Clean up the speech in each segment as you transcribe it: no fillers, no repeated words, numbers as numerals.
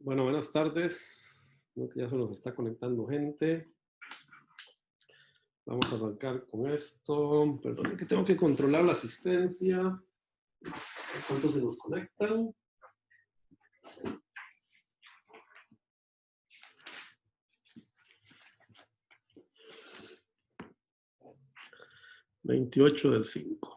Bueno, buenas tardes. Creo que ya se nos está conectando gente. Vamos a arrancar con esto. Perdón, que tengo que controlar la asistencia. ¿Cuántos se nos conectan? (28/5).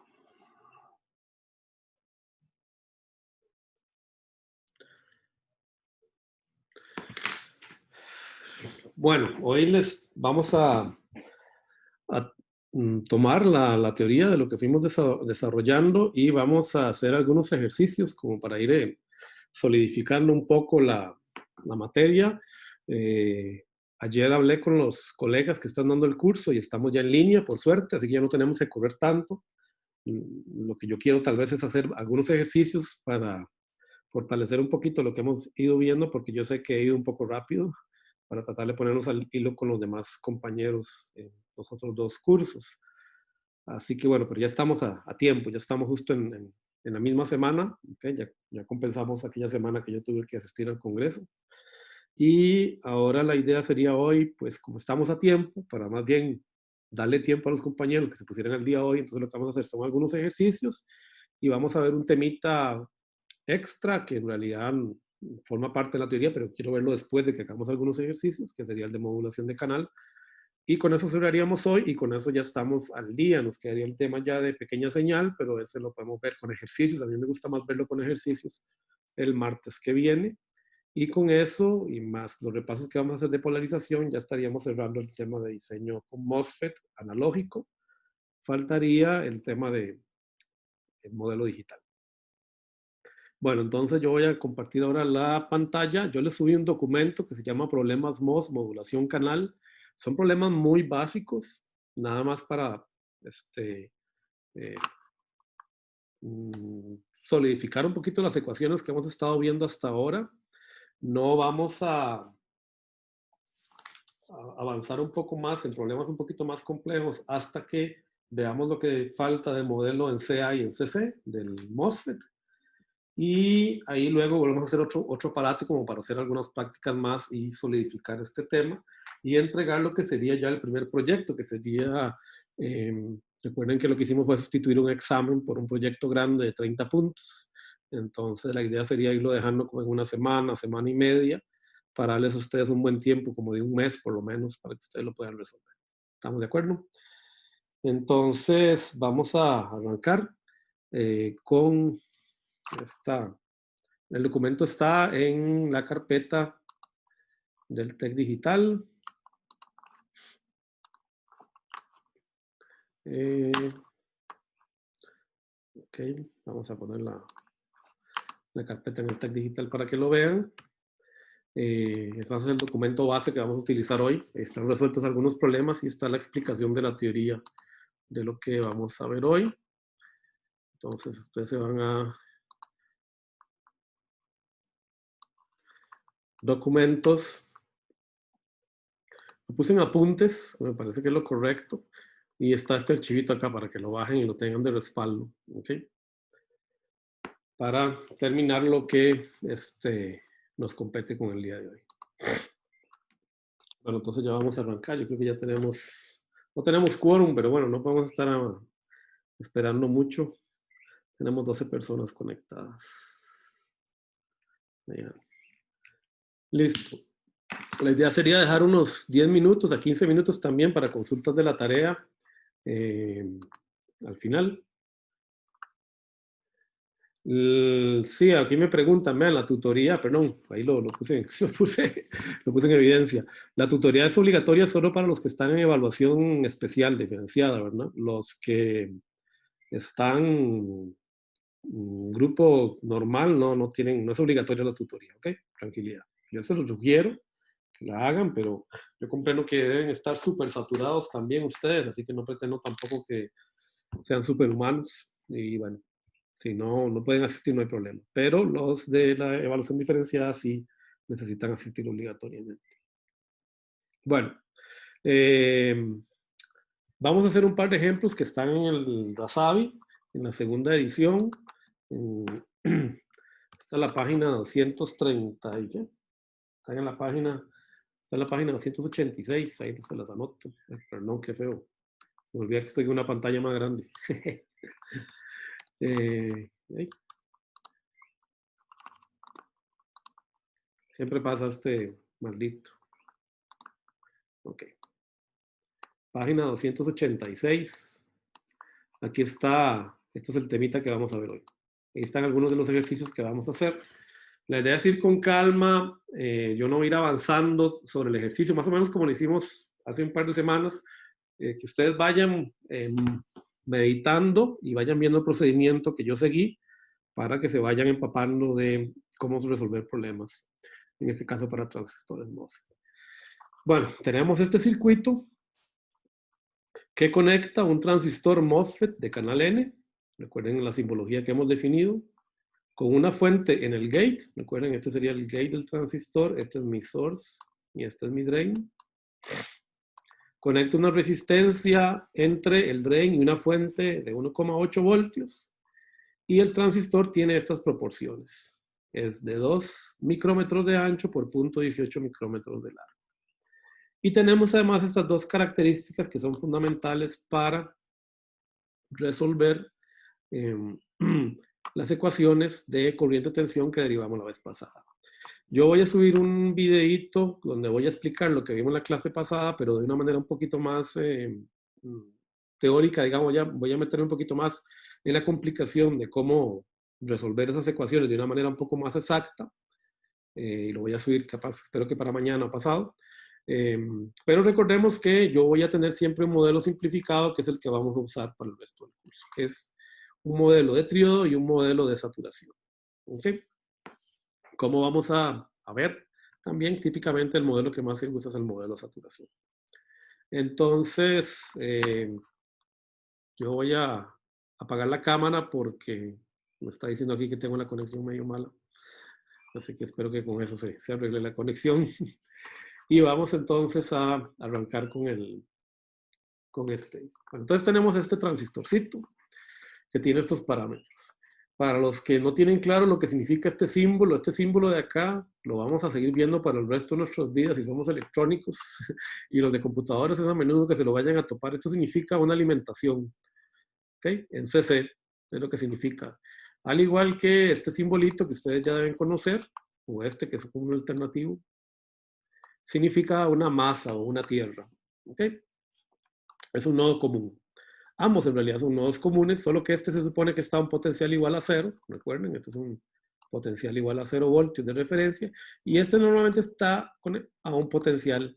Bueno, hoy les vamos a tomar la teoría de lo que fuimos desarrollando y vamos a hacer algunos ejercicios como para ir solidificando un poco la materia. Ayer hablé con los colegas que están dando el curso y estamos ya en línea, por suerte, así que ya no tenemos que correr tanto. Lo que yo quiero tal vez es hacer algunos ejercicios para fortalecer un poquito lo que hemos ido viendo, porque yo sé que he ido un poco rápido para tratar de ponernos al hilo con los demás compañeros en los otros dos cursos. Así que bueno, pero ya estamos a tiempo, ya estamos justo en la misma semana, ¿okay? Ya compensamos aquella semana que yo tuve que asistir al Congreso. Y ahora la idea sería hoy, pues como estamos a tiempo, para más bien darle tiempo a los compañeros que se pusieran al día hoy, entonces lo que vamos a hacer son algunos ejercicios y vamos a ver un temita extra que en realidad forma parte de la teoría, pero quiero verlo después de que hagamos algunos ejercicios, que sería el de modulación de canal. Y con eso cerraríamos hoy y con eso ya estamos al día. Nos quedaría el tema ya de pequeña señal, pero ese lo podemos ver con ejercicios. A mí me gusta más verlo con ejercicios el martes que viene. Y con eso, y más los repasos que vamos a hacer de polarización, ya estaríamos cerrando el tema de diseño con MOSFET analógico. Faltaría el tema de el modelo digital. Bueno, entonces yo voy a compartir ahora la pantalla. Yo les subí un documento que se llama Problemas MOS, Modulación Canal. Son problemas muy básicos, nada más para eh, solidificar un poquito las ecuaciones que hemos estado viendo hasta ahora. No vamos a avanzar un poco más en problemas un poquito más complejos hasta que veamos lo que falta de modelo en CA y en CC del MOSFET. Y ahí luego volvemos a hacer otro aparato como para hacer algunas prácticas más y solidificar este tema y entregar lo que sería ya el primer proyecto, que sería, recuerden que lo que hicimos fue sustituir un examen por un proyecto grande de 30 puntos. Entonces la idea sería irlo dejando como en una semana, semana y media, para darles a ustedes un buen tiempo, como de un mes por lo menos, para que ustedes lo puedan resolver. ¿Estamos de acuerdo? Entonces vamos a arrancar con esta. El documento está en la carpeta del TEC Digital. Ok, vamos a poner la carpeta en el TEC Digital para que lo vean. Este es el documento base que vamos a utilizar hoy. Están resueltos algunos problemas y está la explicación de la teoría de lo que vamos a ver hoy. Entonces, ustedes se van a documentos. Lo puse en apuntes, me parece que es lo correcto. Y está este archivito acá para que lo bajen y lo tengan de respaldo. ¿Ok? Para terminar lo que nos compete con el día de hoy. Bueno, entonces ya vamos a arrancar. Yo creo que ya no tenemos quórum, pero bueno, no podemos estar esperando mucho. Tenemos 12 personas conectadas. Ya. Listo. La idea sería dejar unos 10 minutos a 15 minutos también para consultas de la tarea al final. Sí, aquí me preguntan, vean, la tutoría, perdón, ahí lo puse, lo puse en evidencia. La tutoría es obligatoria solo para los que están en evaluación especial, diferenciada, ¿verdad? Los que están en grupo normal no tienen, no es obligatoria la tutoría, ¿ok? Tranquilidad. Yo se los sugiero que la hagan, pero yo comprendo que deben estar súper saturados también ustedes, así que no pretendo tampoco que sean superhumanos y bueno. Si no pueden asistir, no hay problema. Pero los de la evaluación diferenciada sí necesitan asistir obligatoriamente. Bueno, vamos a hacer un par de ejemplos que están en el Rasabi, en la segunda edición. Esta es la página 230. Está en la página, está en la página 286, ahí se las anoto. Perdón, qué feo. Me olvidé que estoy en una pantalla más grande. Ahí. Siempre pasa este maldito. Ok. Página 286. Aquí está, este es el temita que vamos a ver hoy. Ahí están algunos de los ejercicios que vamos a hacer. La idea es ir con calma, yo no voy a ir avanzando sobre el ejercicio, más o menos como lo hicimos hace un par de semanas, que ustedes vayan meditando y vayan viendo el procedimiento que yo seguí para que se vayan empapando de cómo resolver problemas, en este caso para transistores MOSFET. Bueno, tenemos este circuito que conecta un transistor MOSFET de canal N, recuerden la simbología que hemos definido, con una fuente en el gate, recuerden, este sería el gate del transistor, este es mi source y este es mi drain. Conecto una resistencia entre el drain y una fuente de 1,8 voltios y el transistor tiene estas proporciones. Es de 2 micrómetros de ancho por 0.18 micrómetros de largo. Y tenemos además estas dos características que son fundamentales para resolver las ecuaciones de corriente de tensión que derivamos la vez pasada. Yo voy a subir un videíto donde voy a explicar lo que vimos en la clase pasada, pero de una manera un poquito más teórica, digamos, ya voy a meter un poquito más en la complicación de cómo resolver esas ecuaciones de una manera un poco más exacta. Y lo voy a subir capaz, espero que para mañana o pasado. Pero recordemos que yo voy a tener siempre un modelo simplificado que es el que vamos a usar para el resto del curso, que es un modelo de triodo y un modelo de saturación. ¿Ok? ¿Cómo vamos a ver? También típicamente el modelo que más se usa es el modelo de saturación. Entonces, yo voy a apagar la cámara porque me está diciendo aquí que tengo la conexión medio mala. Así que espero que con eso se arregle la conexión. Y vamos entonces a arrancar con este. Bueno, entonces tenemos este transistorcito que tiene estos parámetros. Para los que no tienen claro lo que significa este símbolo de acá, lo vamos a seguir viendo para el resto de nuestras vidas si somos electrónicos y los de computadores es a menudo que se lo vayan a topar. Esto significa una alimentación, ¿ok? En CC es lo que significa. Al igual que este simbolito que ustedes ya deben conocer, o este que es un alternativo, significa una masa o una tierra, ¿ok? Es un nodo común. Ambos en realidad son nodos comunes, solo que este se supone que está a un potencial igual a 0, recuerden, este es un potencial igual a 0 voltios de referencia, y este normalmente está a un potencial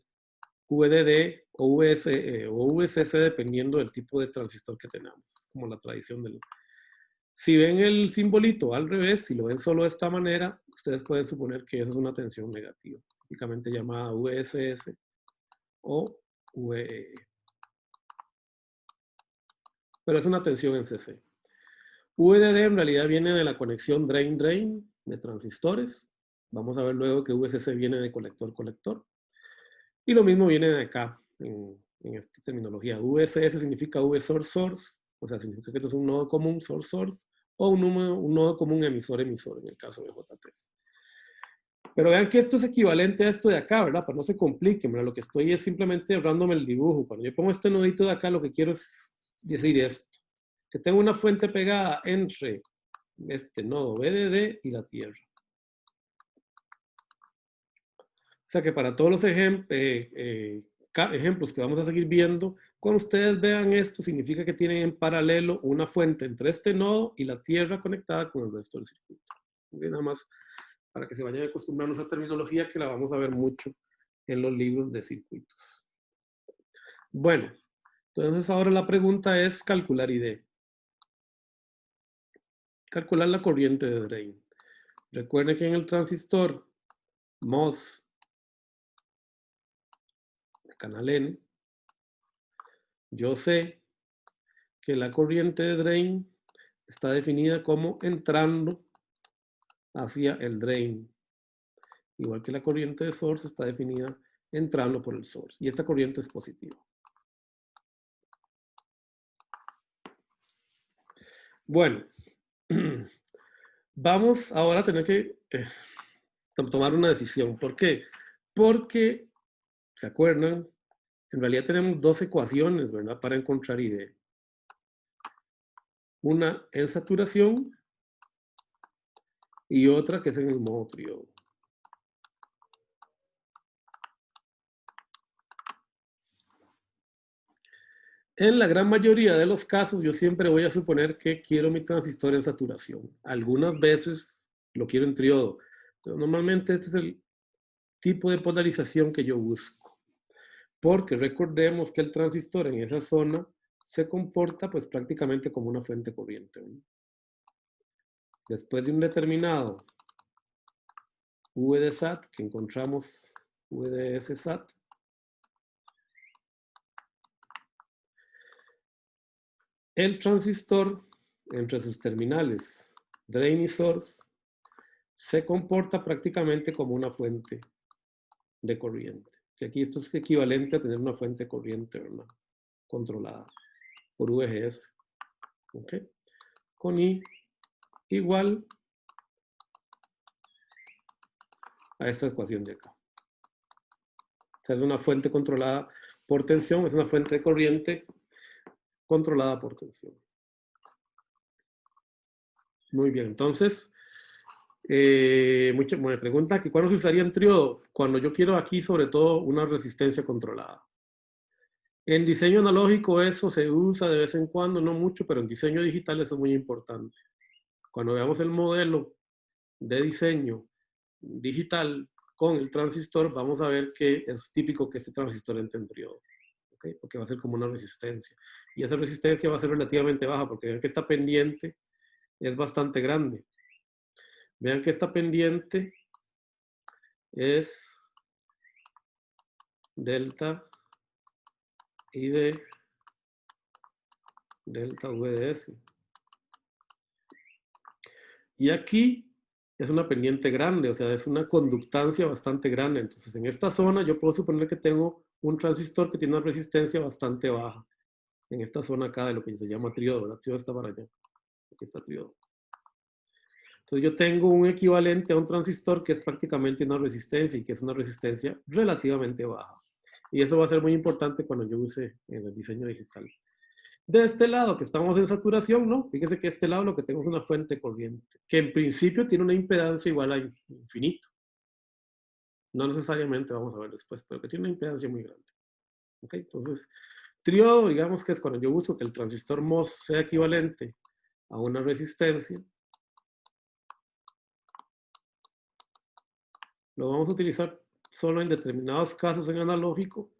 VDD o, o VCC dependiendo del tipo de transistor que tenemos, es como la tradición del... Si ven el simbolito al revés, si lo ven solo de esta manera, ustedes pueden suponer que esa es una tensión negativa, típicamente llamada VSS o VEE. Pero es una tensión en CC. VDD en realidad viene de la conexión drain-drain de transistores. Vamos a ver luego que VCC viene de colector-colector. Y lo mismo viene de acá, en esta terminología. VSS significa V-source-source, o sea, significa que esto es un nodo común, source-source, o un nodo común emisor-emisor, en el caso de JTs. Pero vean que esto es equivalente a esto de acá, ¿verdad? Para no se compliquen, ¿verdad? Lo que estoy es simplemente ahorrándome el dibujo. Cuando yo pongo este nodito de acá, lo que quiero es decir esto. Que tengo una fuente pegada entre este nodo VDD y la Tierra. O sea que para todos los ejemplos que vamos a seguir viendo, cuando ustedes vean esto, significa que tienen en paralelo una fuente entre este nodo y la Tierra conectada con el resto del circuito. Y nada más para que se vayan acostumbrando a esa terminología que la vamos a ver mucho en los libros de circuitos. Bueno, entonces ahora la pregunta es calcular ID. Calcular la corriente de drain. Recuerden que en el transistor MOS de canal N, yo sé que la corriente de drain está definida como entrando hacia el drain. Igual que la corriente de source está definida entrando por el source. Y esta corriente es positiva. Bueno, vamos ahora a tener que tomar una decisión. ¿Por qué? Porque, ¿se acuerdan? En realidad tenemos dos ecuaciones, ¿verdad? Para encontrar ID. Una en saturación y otra que es en el modo triodo. En la gran mayoría de los casos, yo siempre voy a suponer que quiero mi transistor en saturación. Algunas veces lo quiero en triodo, pero normalmente este es el tipo de polarización que yo busco. Porque recordemos que el transistor en esa zona se comporta pues prácticamente como una fuente corriente, ¿no? Después de un determinado V de SAT, que encontramos V de S SAT, el transistor entre sus terminales drain y source se comporta prácticamente como una fuente de corriente. Y aquí esto es equivalente a tener una fuente de corriente, ¿verdad? Controlada por VGS. ¿Ok? Con I igual a esta ecuación de acá. O sea, es una fuente controlada por tensión, es una fuente de corriente controlada por tensión. Muy bien, entonces, me pregunta que ¿cuándo se usaría en triodo? Cuando yo quiero aquí, sobre todo, una resistencia controlada. En diseño analógico eso se usa de vez en cuando, no mucho, pero en diseño digital eso es muy importante. Cuando veamos el modelo de diseño digital con el transistor, vamos a ver que es típico que este transistor entre en triodo, ¿okay? Porque va a ser como una resistencia. Y esa resistencia va a ser relativamente baja, porque vean que esta pendiente es bastante grande. Vean que esta pendiente es delta I de delta VDS. Y aquí es una pendiente grande, o sea, es una conductancia bastante grande. Entonces, en esta zona yo puedo suponer que tengo un transistor que tiene una resistencia bastante baja. En esta zona acá de lo que se llama triodo, ¿verdad? Triodo está para allá. Aquí está triodo. Entonces yo tengo un equivalente a un transistor que es prácticamente una resistencia y que es una resistencia relativamente baja. Y eso va a ser muy importante cuando yo use en el diseño digital. De este lado, que estamos en saturación, ¿no? Fíjese que este lado lo que tengo es una fuente corriente, que en principio tiene una impedancia igual a infinito. No necesariamente, vamos a ver después, pero que tiene una impedancia muy grande. ¿Ok? Entonces, triodo, digamos que es cuando yo uso que el transistor MOS sea equivalente a una resistencia. Lo vamos a utilizar solo en determinados casos en analógico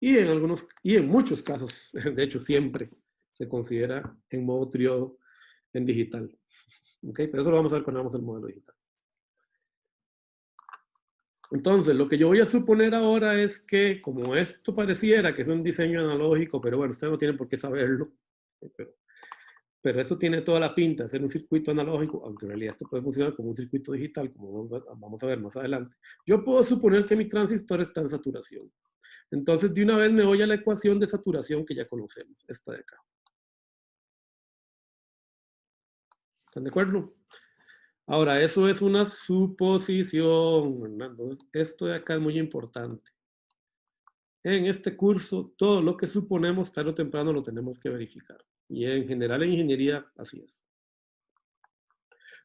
y en muchos casos, de hecho siempre se considera en modo triodo en digital. ¿Okay? Pero eso lo vamos a ver cuando vamos al modelo digital. Entonces, lo que yo voy a suponer ahora es que, como esto pareciera que es un diseño analógico, pero bueno, ustedes no tienen por qué saberlo, pero esto tiene toda la pinta de ser un circuito analógico, aunque en realidad esto puede funcionar como un circuito digital, como vamos a ver más adelante. Yo puedo suponer que mi transistor está en saturación. Entonces, de una vez me voy a la ecuación de saturación que ya conocemos, esta de acá. ¿Están de acuerdo? Ahora, eso es una suposición, Hernando. Esto de acá es muy importante. En este curso, todo lo que suponemos tarde o temprano lo tenemos que verificar. Y en general en ingeniería, así es.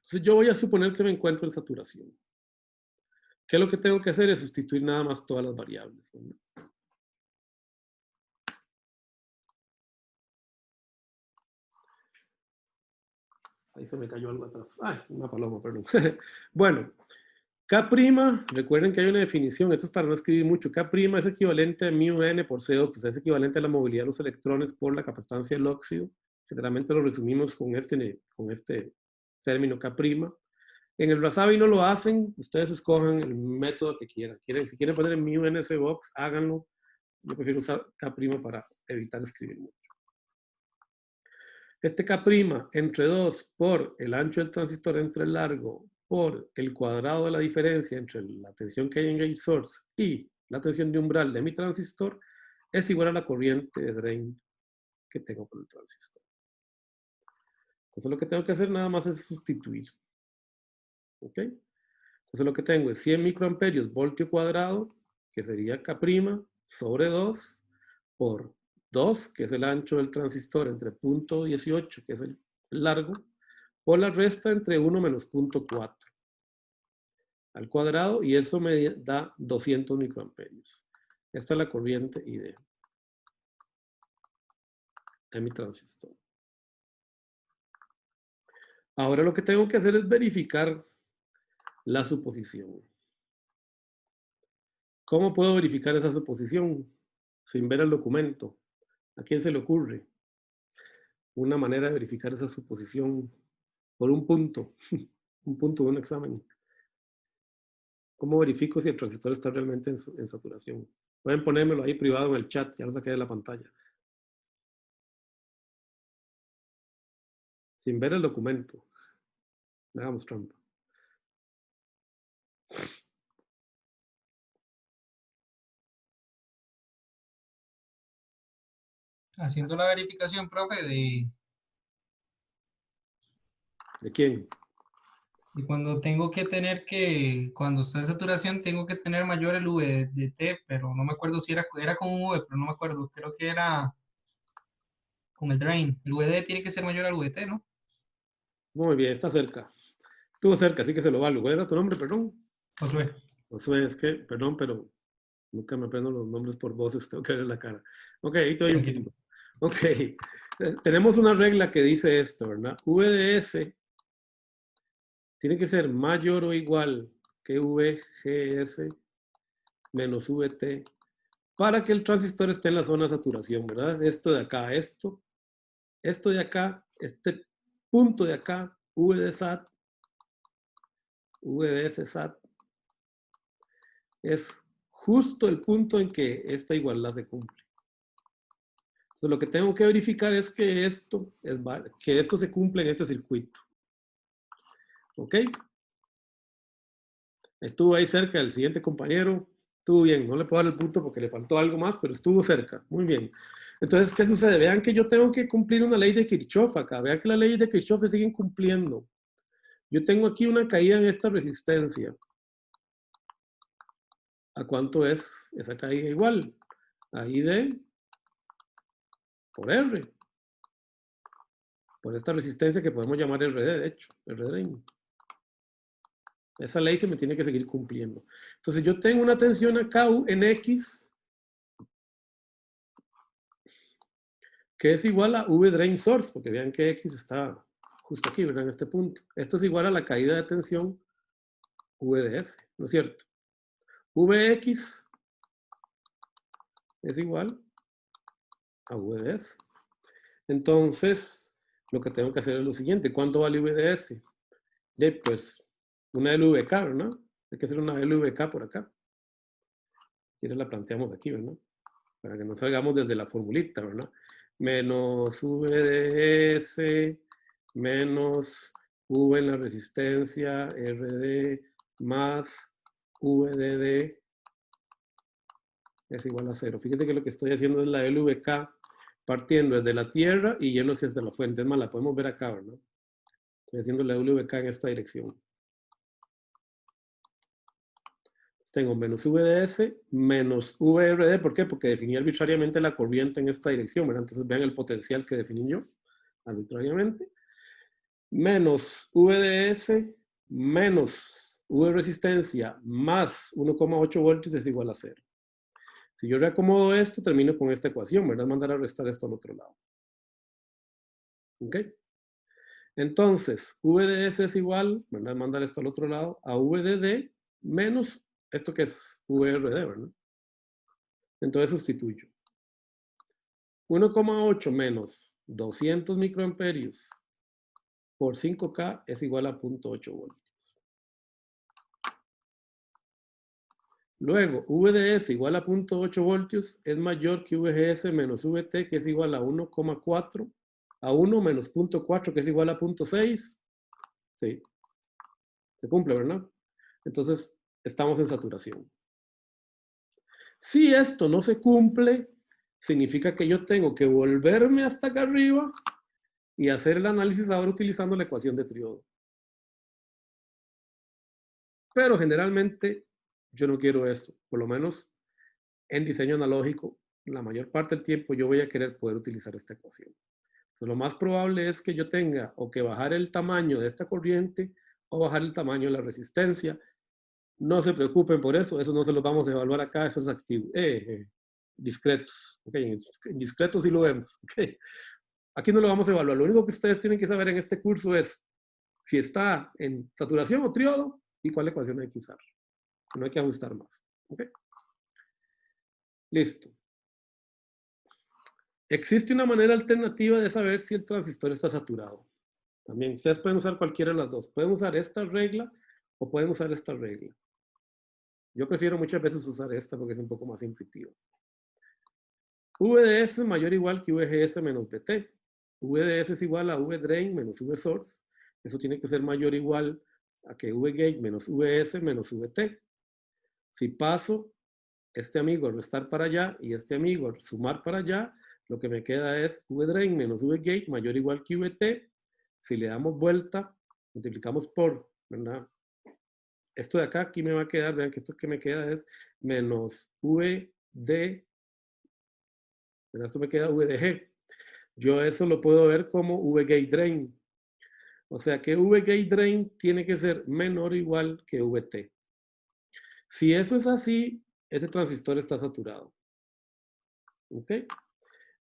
Entonces, yo voy a suponer que me encuentro en saturación. ¿Qué es lo que tengo que hacer? Es sustituir nada más todas las variables, ¿no? Ahí se me cayó algo atrás. Ay, una paloma, perdón. Bueno, K', recuerden que hay una definición, esto es para no escribir mucho. K' es equivalente a μn por CO, o sea, es equivalente a la movilidad de los electrones por la capacitancia del óxido. Generalmente lo resumimos con este término K'. En el Rasabi no lo hacen, ustedes escojan el método que quieran. Si quieren poner en μn ese box, háganlo. Yo prefiero usar K' para evitar escribir mucho. Este K' entre 2 por el ancho del transistor entre el largo por el cuadrado de la diferencia entre la tensión que hay en gate source y la tensión de umbral de mi transistor es igual a la corriente de drain que tengo por el transistor. Entonces lo que tengo que hacer nada más es sustituir. ¿Ok? Entonces lo que tengo es 100 microamperios voltio cuadrado, que sería K' sobre 2 por 2, que es el ancho del transistor entre punto 18, que es el largo, por la resta entre 1 menos punto 4 al cuadrado, y eso me da 200 microamperios. Esta es la corriente ID de mi transistor. Ahora lo que tengo que hacer es verificar la suposición. ¿Cómo puedo verificar esa suposición sin ver el documento? ¿A quién se le ocurre una manera de verificar esa suposición por un punto de un examen? ¿Cómo verifico si el transistor está realmente en saturación? Pueden ponérmelo ahí privado en el chat, ya lo saqué de la pantalla. Sin ver el documento. No hagamos trampa. Haciendo la verificación, profe, ¿De quién? de cuando tengo que tener cuando está en saturación, tengo que tener mayor el VDT, pero no me acuerdo si era con un V, pero no me acuerdo, creo que era con el drain. El VD tiene que ser mayor al VT, ¿no? Muy bien, está cerca. Estuvo cerca, así que se lo valgo. ¿Cuál era tu nombre, perdón? Josué. Josué, es que, perdón, pero nunca me aprendo los nombres por voces, tengo que ver la cara. Ok, ahí te doy un Tranquilo. punto. Ok, tenemos una regla que dice esto, ¿verdad? VDS tiene que ser mayor o igual que VGS menos VT para que el transistor esté en la zona de saturación, ¿verdad? Esto de acá, esto de acá, este punto de acá, V de SAT, VDS SAT, es justo el punto en que esta igualdad se cumple. Entonces, lo que tengo que verificar es que esto se cumple en este circuito. ¿Ok? Estuvo ahí cerca el siguiente compañero. Estuvo bien, no le puedo dar el punto porque le faltó algo más, pero estuvo cerca. Muy bien. Entonces, ¿qué sucede? Vean que yo tengo que cumplir una ley de Kirchhoff acá. Vean que las leyes de Kirchhoff se siguen cumpliendo. Yo tengo aquí una caída en esta resistencia. ¿A cuánto es esa caída? Igual a ID por R. Por esta resistencia que podemos llamar RD, de hecho, R'. Esa ley se me tiene que seguir cumpliendo. Entonces yo tengo una tensión acá en X que es igual a V drain source, porque vean que X está justo aquí, ¿verdad? En este punto. Esto es igual a la caída de tensión VDS, ¿no es cierto? Vx es igual a VDS. Entonces, lo que tengo que hacer es lo siguiente. ¿Cuánto vale VDS? Pues una LVK, ¿verdad? Hay que hacer una LVK por acá. Y la planteamos aquí, ¿verdad? Para que no salgamos desde la formulita, ¿verdad? Menos VDS menos V en la resistencia, RD más VDD es igual a 0. Fíjense que lo que estoy haciendo es la LVK partiendo desde la tierra y yendo hacia la fuente. Es más, la podemos ver acá, ¿verdad? Estoy haciendo la LVK en esta dirección. Tengo menos VDS menos VRD. ¿Por qué? Porque definí arbitrariamente la corriente en esta dirección, ¿verdad? Entonces vean el potencial que definí yo arbitrariamente. Menos VDS menos V resistencia más 1,8 voltios es igual a 0. Si yo reacomodo esto, termino con esta ecuación, ¿verdad? Mandar a restar esto al otro lado. ¿Ok? Entonces, VDS es igual, ¿verdad? Mandar esto al otro lado, a VDD menos esto que es VRD, ¿verdad? Entonces sustituyo. 1,8 menos 200 microamperios por 5K es igual a 0,8 voltios. Luego, VDS igual a 0,8 voltios es mayor que VGS menos VT, que es igual a 1,4, a 1 menos 0,4, que es igual a 0,6. Sí, se cumple, ¿verdad? Entonces, estamos en saturación. Si esto no se cumple, significa que yo tengo que volverme hasta acá arriba y hacer el análisis ahora utilizando la ecuación de Triodo. Pero generalmente yo no quiero eso. Por lo menos en diseño analógico, la mayor parte del tiempo yo voy a querer poder utilizar esta ecuación. Entonces, lo más probable es que yo tenga o que bajar el tamaño de esta corriente o bajar el tamaño de la resistencia. No se preocupen por eso, eso no se los vamos a evaluar acá, eso es activo. Discretos, okay. En discretos sí lo vemos. Okay. Aquí no lo vamos a evaluar, lo único que ustedes tienen que saber en este curso es si está en saturación o triodo y cuál ecuación hay que usar. No hay que ajustar más. Okay. Listo. Existe una manera alternativa de saber si el transistor está saturado. También ustedes pueden usar cualquiera de las dos. Pueden usar esta regla o pueden usar esta regla. Yo prefiero muchas veces usar esta porque es un poco más intuitiva. VDS mayor o igual que VGS menos VT. VDS es igual a VDrain menos VSource. Eso tiene que ser mayor o igual a que VGate menos VS menos VT. Si paso este amigo a restar para allá y este amigo a sumar para allá, lo que me queda es VDrain menos VGate mayor o igual que VT. Si le damos vuelta, multiplicamos por, ¿verdad? Esto de acá, aquí me va a quedar, vean que esto que me queda es menos VD, ¿verdad? Esto me queda VDG. Yo eso lo puedo ver como VGate drain. O sea que VGate drain tiene que ser menor o igual que VT. Si eso es así, ese transistor está saturado. ¿Ok?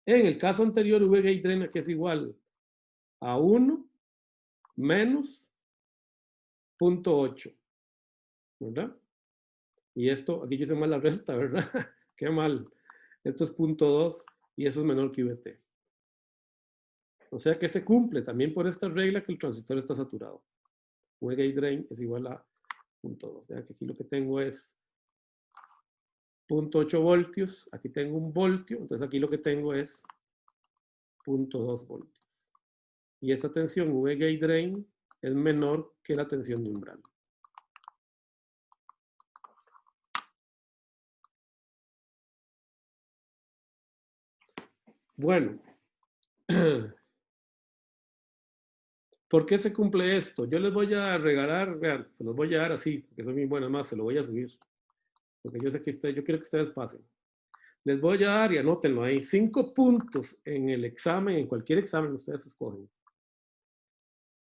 En el caso anterior, VGate drain aquí es igual a 1 menos 0.8. ¿Verdad? Y esto, aquí yo hice mal la resta, ¿verdad? Qué mal. Esto es 0.2 y eso es menor que VT. O sea que se cumple también por esta regla que el transistor está saturado. VGate drain es igual a 0.2. Vean que aquí lo que tengo es 0.8 voltios. Aquí tengo 1 voltio. Entonces aquí lo que tengo es 0.2 voltios. Y esta tensión VGate drain es menor que la tensión de umbral. Bueno. ¿Por qué se cumple esto? Yo les voy a regalar, vean, se los voy a dar así, porque son muy buenas más, se lo voy a subir. Porque yo sé que yo quiero que ustedes pasen. Les voy a dar, y anótenlo ahí, 5 puntos en el examen, en cualquier examen ustedes escogen.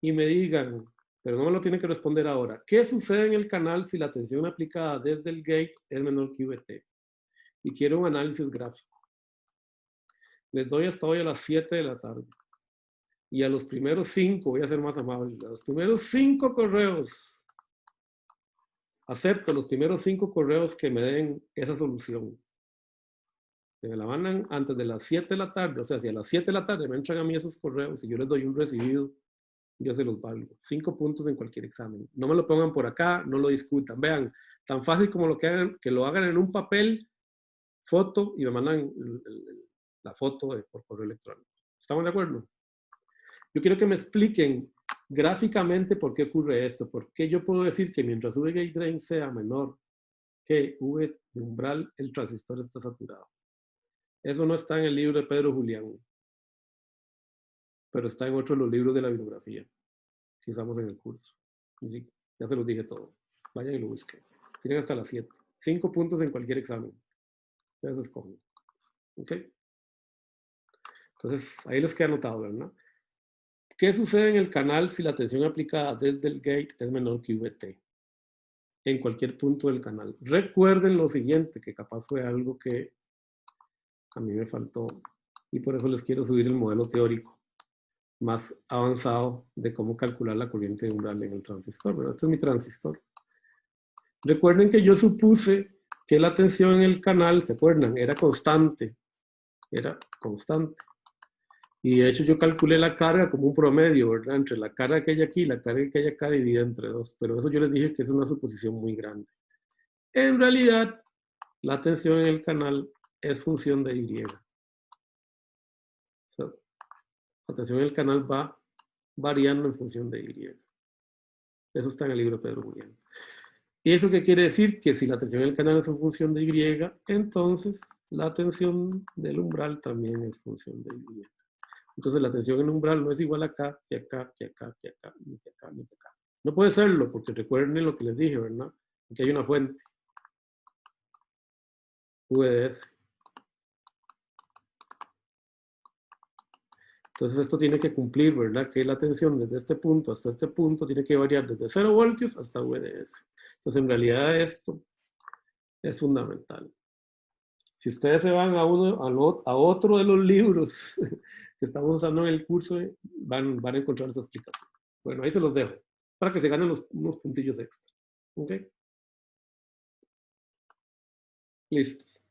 Y me digan, pero no me lo tienen que responder ahora, ¿qué sucede en el canal si la tensión aplicada desde el gate es menor que VT? Y quiero un análisis gráfico. Les doy hasta hoy a las 7 de la tarde. Y a los primeros 5, voy a ser más amable, a los primeros 5 correos, acepto los primeros 5 correos que me den esa solución. Que me la mandan antes de las 7 de la tarde, o sea, si a las 7 de la tarde me entran a mí esos correos y yo les doy un recibido, yo se los valgo. 5 puntos en cualquier examen. No me lo pongan por acá, no lo discutan. Vean, tan fácil como que lo hagan en un papel, foto, y me mandan la foto por correo electrónico. ¿Estamos de acuerdo? Yo quiero que me expliquen gráficamente por qué ocurre esto. ¿Por qué yo puedo decir que mientras VGate drain sea menor que V de umbral, el transistor está saturado? Eso no está en el libro de Pedro Julián, pero está en otro de los libros de la bibliografía que usamos en el curso. Y sí, ya se los dije todo. Vayan y lo busquen. Tienen hasta las 7. 5 puntos en cualquier examen. Ustedes escogen. ¿Ok? Entonces, ahí les queda anotado, ¿verdad? ¿Qué sucede en el canal si la tensión aplicada desde el gate es menor que VT? En cualquier punto del canal. Recuerden lo siguiente, que capaz fue algo que a mí me faltó y por eso les quiero subir el modelo teórico más avanzado de cómo calcular la corriente de umbral en el transistor. ¿Verdad? Este es mi transistor. Recuerden que yo supuse que la tensión en el canal, ¿se acuerdan? Era constante. Era constante. Y de hecho yo calculé la carga como un promedio, ¿verdad? Entre la carga que hay aquí y la carga que hay acá dividida entre 2. Pero eso yo les dije que es una suposición muy grande. En realidad, la tensión en el canal es función de Y. O sea, la tensión en el canal va variando en función de Y. Eso está en el libro de Pedro Julián. ¿Y eso qué quiere decir? Que si la tensión en el canal es en función de Y, entonces la tensión del umbral también es función de Y. Entonces la tensión en el umbral no es igual acá, que acá, que acá, que acá, ni que acá, ni que acá. No puede serlo, porque recuerden lo que les dije, ¿verdad? Aquí hay una fuente. VDS. Entonces esto tiene que cumplir, ¿verdad? Que la tensión desde este punto hasta este punto tiene que variar desde 0 voltios hasta VDS. Entonces en realidad esto es fundamental. Si ustedes se van a otro de los libros que estamos usando en el curso, van a encontrar esa explicación. Bueno, ahí se los dejo, para que se ganen unos puntillos extra. ¿Ok? Listos.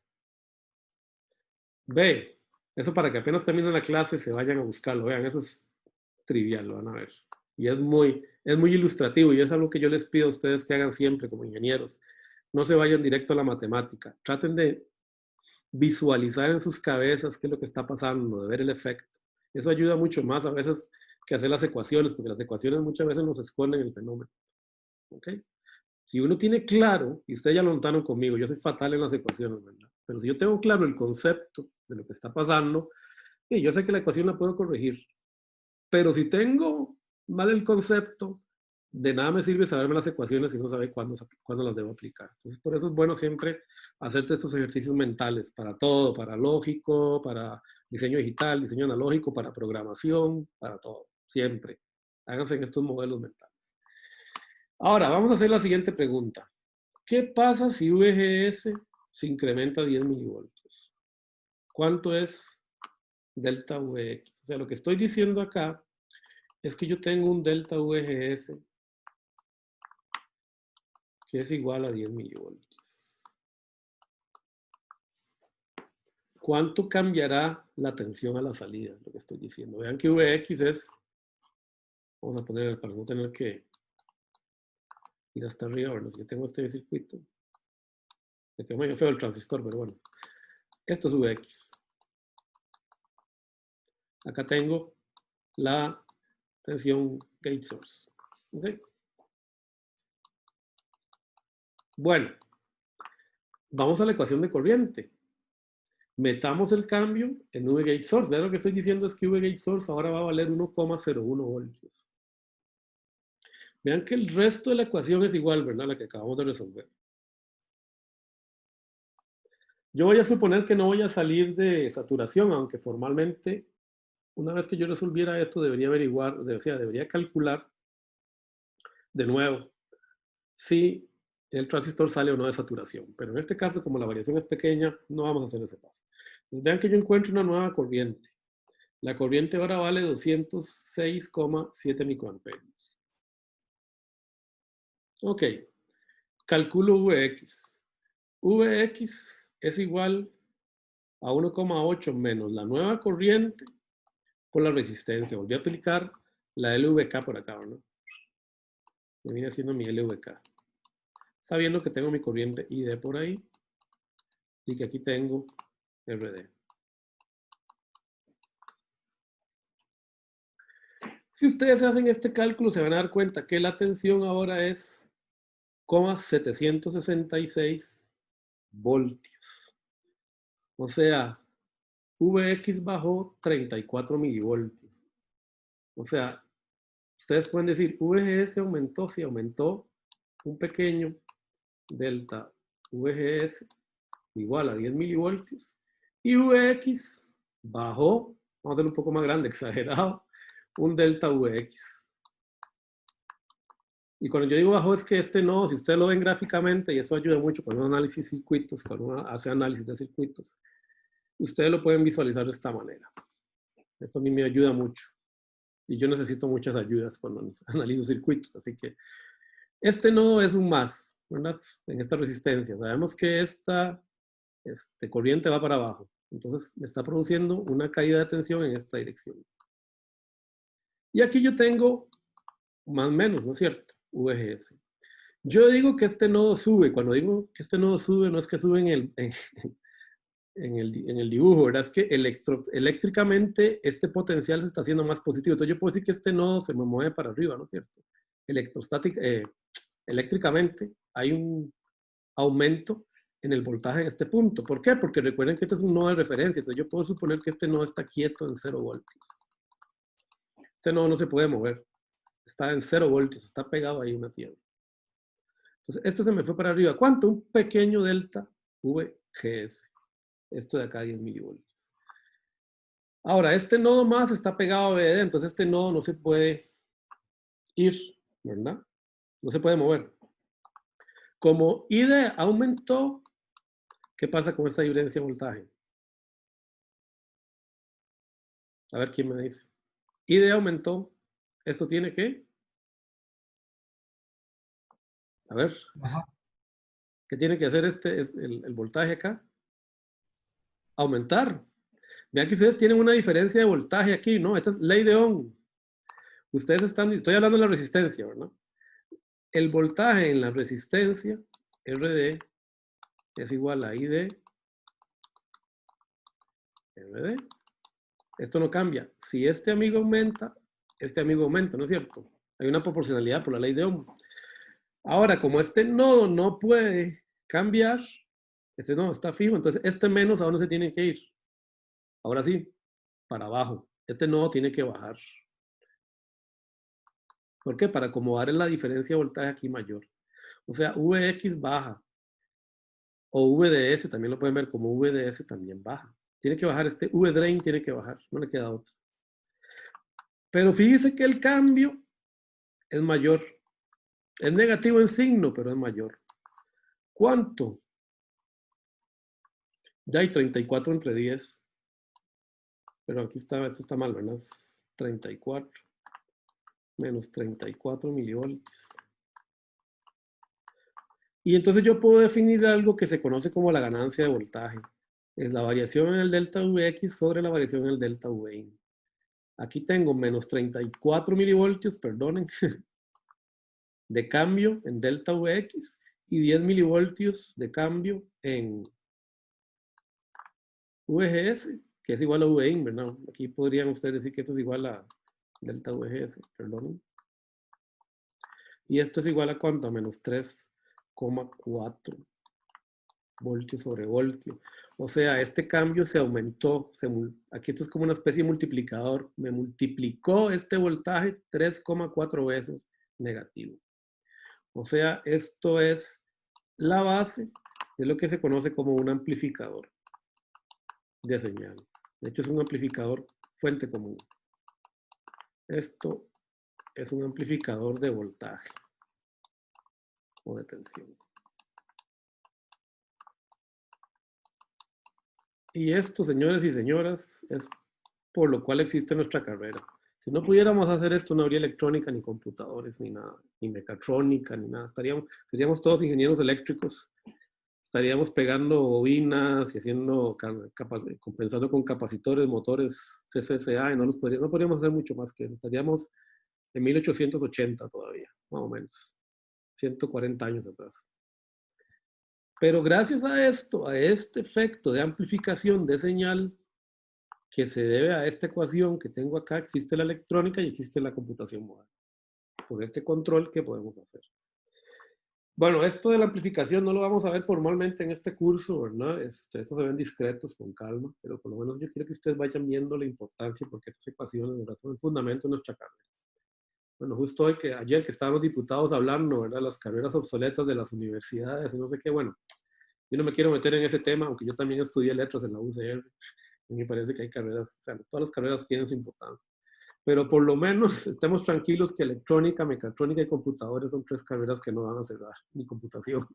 Ve, eso para que apenas terminen la clase se vayan a buscarlo. Vean, eso es trivial, lo van a ver. Y es muy ilustrativo y es algo que yo les pido a ustedes que hagan siempre como ingenieros. No se vayan directo a la matemática. Traten de visualizar en sus cabezas qué es lo que está pasando, de ver el efecto. Eso ayuda mucho más a veces que hacer las ecuaciones, porque las ecuaciones muchas veces nos esconden el fenómeno. ¿Ok? Si uno tiene claro, y ustedes ya lo notaron conmigo, yo soy fatal en las ecuaciones, ¿verdad? Pero si yo tengo claro el concepto de lo que está pasando, yo sé que la ecuación la puedo corregir. Pero si tengo mal el concepto, de nada me sirve saberme las ecuaciones si no sabe cuándo las debo aplicar. Entonces, por eso es bueno siempre hacerte estos ejercicios mentales para todo, para lógico, para diseño digital, diseño analógico, para programación, para todo. Siempre. Háganse en estos modelos mentales. Ahora, vamos a hacer la siguiente pregunta. ¿Qué pasa si VGS se incrementa a 10 milivoltios? ¿Cuánto es delta VX? O sea, lo que estoy diciendo acá es que yo tengo un delta VGS que es igual a 10 milivoltios. ¿Cuánto cambiará la tensión a la salida? Lo que estoy diciendo. Vean que Vx es, vamos a poner para no tener que ir hasta arriba, ¿verdad? Si yo tengo este circuito, me quedó medio feo el transistor, pero bueno. Esto es Vx. Acá tengo la tensión gate source. ¿Okay? Bueno, vamos a la ecuación de corriente. Metamos el cambio en V-gate source. Vean, lo que estoy diciendo es que V-gate source ahora va a valer 1,01 voltios. Vean que el resto de la ecuación es igual, ¿verdad? La que acabamos de resolver. Yo voy a suponer que no voy a salir de saturación, aunque formalmente, una vez que yo resolviera esto, debería averiguar, o sea, debería calcular de nuevo si el transistor sale o no de saturación. Pero en este caso, como la variación es pequeña, no vamos a hacer ese paso. Entonces, vean que yo encuentro una nueva corriente. La corriente ahora vale 206,7 microamperios. Ok, calculo Vx. Vx es igual a 1,8 menos la nueva corriente por la resistencia. Volví a aplicar la LVK por acá, ¿no? Me viene haciendo mi LVK. Sabiendo que tengo mi corriente ID por ahí y que aquí tengo RD. Si ustedes hacen este cálculo, se van a dar cuenta que la tensión ahora es 766 voltios. O sea, Vx bajó 34 milivoltios. O sea, ustedes pueden decir, VGS aumentó, sí aumentó un pequeño delta VGS igual a 10 milivoltios. Y Vx bajó, vamos a hacer un poco más grande, exagerado, un delta Vx. Y cuando yo digo bajo es que este nodo, si ustedes lo ven gráficamente, y eso ayuda mucho cuando uno análisis circuitos, cuando uno hace análisis de circuitos, ustedes lo pueden visualizar de esta manera. Esto a mí me ayuda mucho. Y yo necesito muchas ayudas cuando analizo circuitos. Así que este nodo es un más, ¿verdad? En esta resistencia. Sabemos que esta corriente va para abajo. Entonces me está produciendo una caída de tensión en esta dirección. Y aquí yo tengo más o menos, ¿no es cierto? VGS. Yo digo que este nodo sube. Cuando digo que este nodo sube, no es que sube en el dibujo, ¿verdad? Es que eléctricamente este potencial se está haciendo más positivo. Entonces yo puedo decir que este nodo se me mueve para arriba, ¿no es cierto? Eléctricamente hay un aumento en el voltaje en este punto. ¿Por qué? Porque recuerden que este es un nodo de referencia. Entonces yo puedo suponer que este nodo está quieto en 0 voltios. Este nodo no se puede mover. está en 0 voltios, está pegado ahí a una tierra. Entonces, este se me fue para arriba. ¿Cuánto? Un pequeño delta VGS. Esto de acá, 10 milivoltios. Ahora, este nodo más está pegado a BD, entonces este nodo no se puede ir, ¿verdad? No se puede mover. Como ID aumentó, ¿qué pasa con esta diferencia de voltaje? A ver quién me dice. ID aumentó. ¿Esto tiene que? A ver. Ajá. ¿Qué tiene que hacer el voltaje acá? Aumentar. Vean que ustedes tienen una diferencia de voltaje aquí, ¿no? Esta es ley de Ohm. Ustedes estoy hablando de la resistencia, ¿verdad? El voltaje en la resistencia, RD, es igual a ID, RD. Esto no cambia. Si este amigo aumenta, este amigo aumenta, ¿no es cierto? Hay una proporcionalidad por la ley de Ohm. Ahora, como este nodo no puede cambiar, este nodo está fijo, entonces este menos a dónde se tiene que ir. Ahora sí, para abajo. Este nodo tiene que bajar. ¿Por qué? Para acomodar la diferencia de voltaje aquí mayor. O sea, Vx baja. O VDS también lo pueden ver como VDS también baja. Tiene que bajar este V-drain, tiene que bajar. No le queda otra. Pero fíjese que el cambio es mayor. Es negativo en signo, pero es mayor. ¿Cuánto? Ya hay 34 entre 10. Pero aquí está, esto está mal, ¿verdad? 34 menos 34 milivoltios. Y entonces yo puedo definir algo que se conoce como la ganancia de voltaje. Es la variación en el delta Vx sobre la variación en el delta Vin. Aquí tengo menos 34 milivoltios, perdonen, de cambio en delta Vx y 10 milivoltios de cambio en VGS, que es igual a Vin, ¿verdad? Aquí podrían ustedes decir que esto es igual a delta VGS, perdonen. Y esto es igual a ¿cuánto? A menos 3,4 voltios sobre voltio. O sea, este cambio se aumentó. Aquí esto es como una especie de multiplicador. Me multiplicó este voltaje 3,4 veces negativo. O sea, esto es la base de lo que se conoce como un amplificador de señal. De hecho, es un amplificador fuente común. Esto es un amplificador de voltaje o de tensión. Y esto, señores y señoras, es por lo cual existe nuestra carrera. Si no pudiéramos hacer esto, no habría electrónica, ni computadores, ni nada, ni mecatrónica, ni nada. Seríamos todos ingenieros eléctricos. Estaríamos pegando bobinas y compensando con capacitores, motores CCCA, y no podríamos hacer mucho más que eso. Estaríamos en 1880 todavía, más o menos. 140 años atrás. Pero gracias a esto, a este efecto de amplificación de señal, que se debe a esta ecuación que tengo acá, existe la electrónica y existe la computación moderna. Por este control que podemos hacer. Bueno, esto de la amplificación no lo vamos a ver formalmente en este curso, ¿verdad? Estos se ven discretos, con calma, pero por lo menos yo quiero que ustedes vayan viendo la importancia, porque estas ecuaciones, ¿verdad?, son el fundamento de nuestra carrera. Bueno, justo ayer que estaban los diputados hablando, ¿verdad?, las carreras obsoletas de las universidades y no sé qué, bueno, yo no me quiero meter en ese tema, aunque yo también estudié letras en la UCR, y me parece que hay carreras, o sea, todas las carreras tienen su importancia. Pero por lo menos estemos tranquilos que electrónica, mecatrónica y computadores son 3 carreras que no van a cerrar, ni computación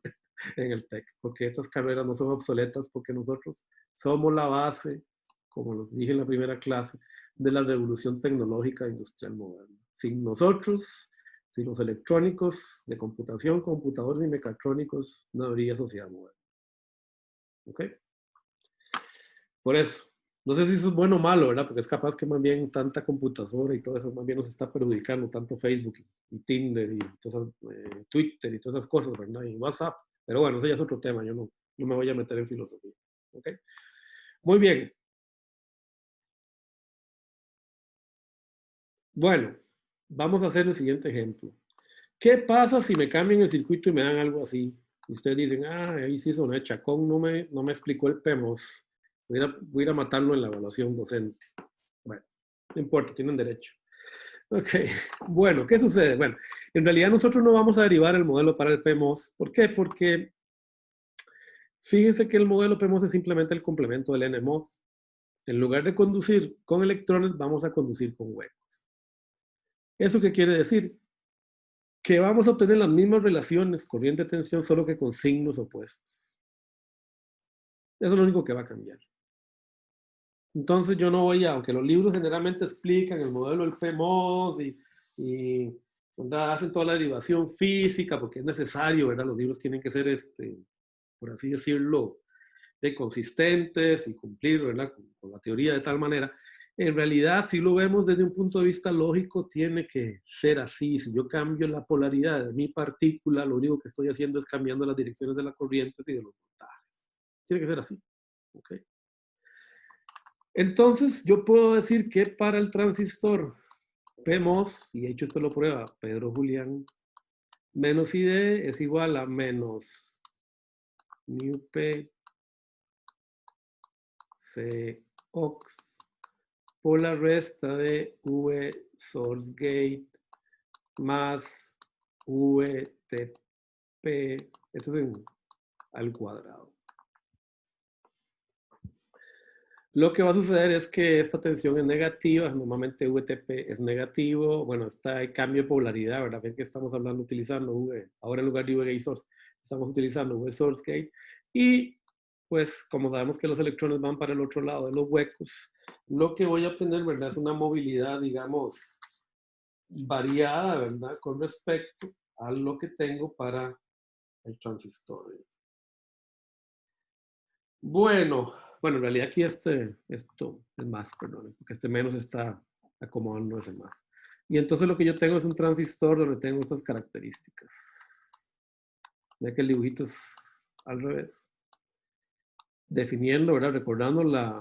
en el TEC, porque estas carreras no son obsoletas, porque nosotros somos la base, como los dije en la primera clase, de la revolución tecnológica e industrial moderna. Sin nosotros, sin los electrónicos de computación, computadores y mecatrónicos, no habría sociedad moderna. ¿Ok? Por eso. No sé si eso es bueno o malo, ¿verdad? Porque es capaz que más bien tanta computadora y todo eso más bien nos está perjudicando, tanto Facebook y Tinder y Twitter y todas esas cosas, ¿verdad? Y WhatsApp. Pero bueno, eso ya es otro tema, yo no me voy a meter en filosofía. ¿Ok? Muy bien. Bueno, vamos a hacer el siguiente ejemplo. ¿Qué pasa si me cambian el circuito y me dan algo así? Y ustedes dicen, ahí sí es una Chacón, no me explicó el PEMOS. Voy a ir a matarlo en la evaluación docente. Bueno, no importa, tienen derecho. Ok, bueno, ¿qué sucede? Bueno, en realidad nosotros no vamos a derivar el modelo para el PMOS. ¿Por qué? Porque fíjense que el modelo PMOS es simplemente el complemento del NMOS. En lugar de conducir con electrones, vamos a conducir con huecos. ¿Eso qué quiere decir? Que vamos a obtener las mismas relaciones corriente-tensión, solo que con signos opuestos. Eso es lo único que va a cambiar. Entonces yo no voy a, aunque los libros generalmente explican el modelo del PMOS y hacen toda la derivación física, porque es necesario, ¿verdad? Los libros tienen que ser, por así decirlo, consistentes y cumplir, ¿verdad? Con la teoría de tal manera. En realidad, si lo vemos desde un punto de vista lógico, tiene que ser así. Si yo cambio la polaridad de mi partícula, lo único que estoy haciendo es cambiando las direcciones de las corrientes y de los voltajes. Tiene que ser así. ¿Ok? Entonces, yo puedo decir que para el transistor PMOS, y de hecho esto lo prueba Pedro Julián, menos ID es igual a menos μP C ox por la resta de V source gate más VTP, esto es al cuadrado. Lo que va a suceder es que esta tensión es negativa, normalmente VTP es negativo, bueno, está el cambio de polaridad, ¿verdad? Ven que estamos hablando utilizando V, ahora en lugar de V gate source, estamos utilizando V source gate, y pues como sabemos que los electrones van para el otro lado de los huecos, lo que voy a obtener, ¿verdad? Es una movilidad, digamos, variada, ¿verdad? Con respecto a lo que tengo para el transistor. Bueno, en realidad aquí esto es más, perdón, porque este menos está acomodando ese más. Y entonces lo que yo tengo es un transistor donde tengo estas características. Ve que el dibujito es al revés. Definiendo, ¿verdad? Recordando la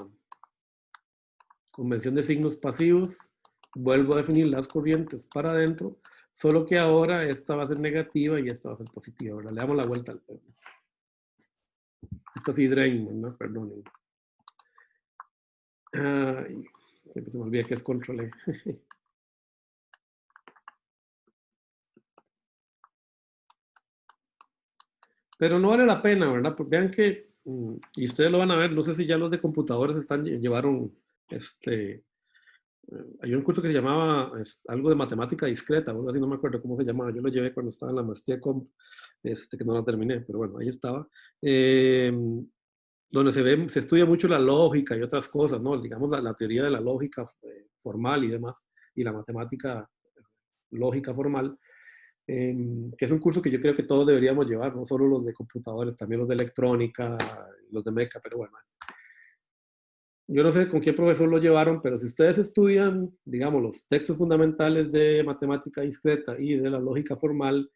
convención de signos pasivos, vuelvo a definir las corrientes para adentro, solo que ahora esta va a ser negativa y esta va a ser positiva, ¿verdad? Le damos la vuelta al tema. Esta sí drain, ¿no? Perdonen. Ay, siempre se me olvida que es control E. Pero no vale la pena, ¿verdad? Porque vean que, y ustedes lo van a ver, no sé si ya los de computadores llevaron, hay un curso que se llamaba algo de matemática discreta, algo así, no me acuerdo cómo se llamaba, yo lo llevé cuando estaba en la maestría que no la terminé, pero bueno, ahí estaba. Donde se estudia mucho la lógica y otras cosas, ¿no? Digamos la teoría de la lógica formal y demás, y la matemática lógica formal. Que es un curso que yo creo que todos deberíamos llevar, no solo los de computadores, también los de electrónica, los de meca, pero bueno, yo no sé con qué profesor lo llevaron, pero si ustedes estudian, digamos, los textos fundamentales de matemática discreta y de la lógica formal,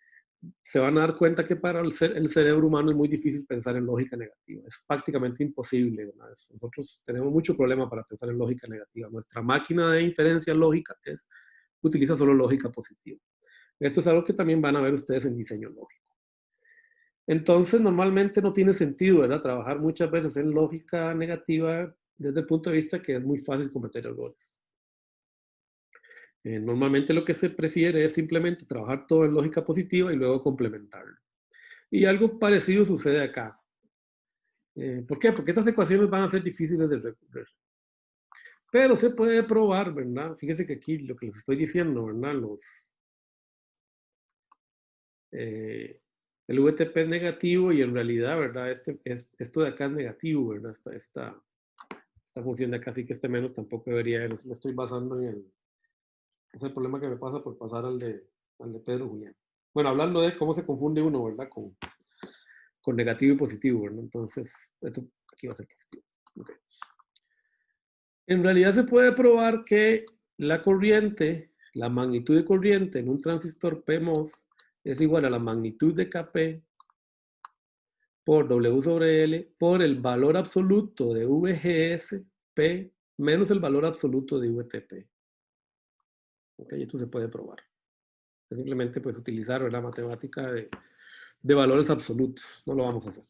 se van a dar cuenta que para el cerebro humano es muy difícil pensar en lógica negativa. Es prácticamente imposible, ¿verdad? Nosotros tenemos mucho problema para pensar en lógica negativa. Nuestra máquina de inferencia lógica utiliza solo lógica positiva. Esto es algo que también van a ver ustedes en diseño lógico. Entonces, normalmente no tiene sentido, ¿verdad? Trabajar muchas veces en lógica negativa desde el punto de vista que es muy fácil cometer errores. Normalmente lo que se prefiere es simplemente trabajar todo en lógica positiva y luego complementarlo. Y algo parecido sucede acá. ¿Por qué? Porque estas ecuaciones van a ser difíciles de recorrer. Pero se puede probar, ¿verdad? Fíjense que aquí lo que les estoy diciendo, ¿verdad? El VTP es negativo y en realidad, ¿verdad? Esto de acá es negativo, ¿verdad? Esta función de acá, sí que este menos tampoco debería ir. Me estoy basando es el problema que me pasa por pasar al de Pedro Julián. Bueno, hablando de cómo se confunde uno, ¿verdad? Con negativo y positivo, ¿verdad? Entonces, esto aquí va a ser positivo. Okay. En realidad se puede probar que la corriente, la magnitud de corriente en un transistor PMOS es igual a la magnitud de Kp por W sobre L por el valor absoluto de VGS P menos el valor absoluto de VTP. Ok, esto se puede probar. Es simplemente pues utilizar la matemática de valores absolutos. No lo vamos a hacer.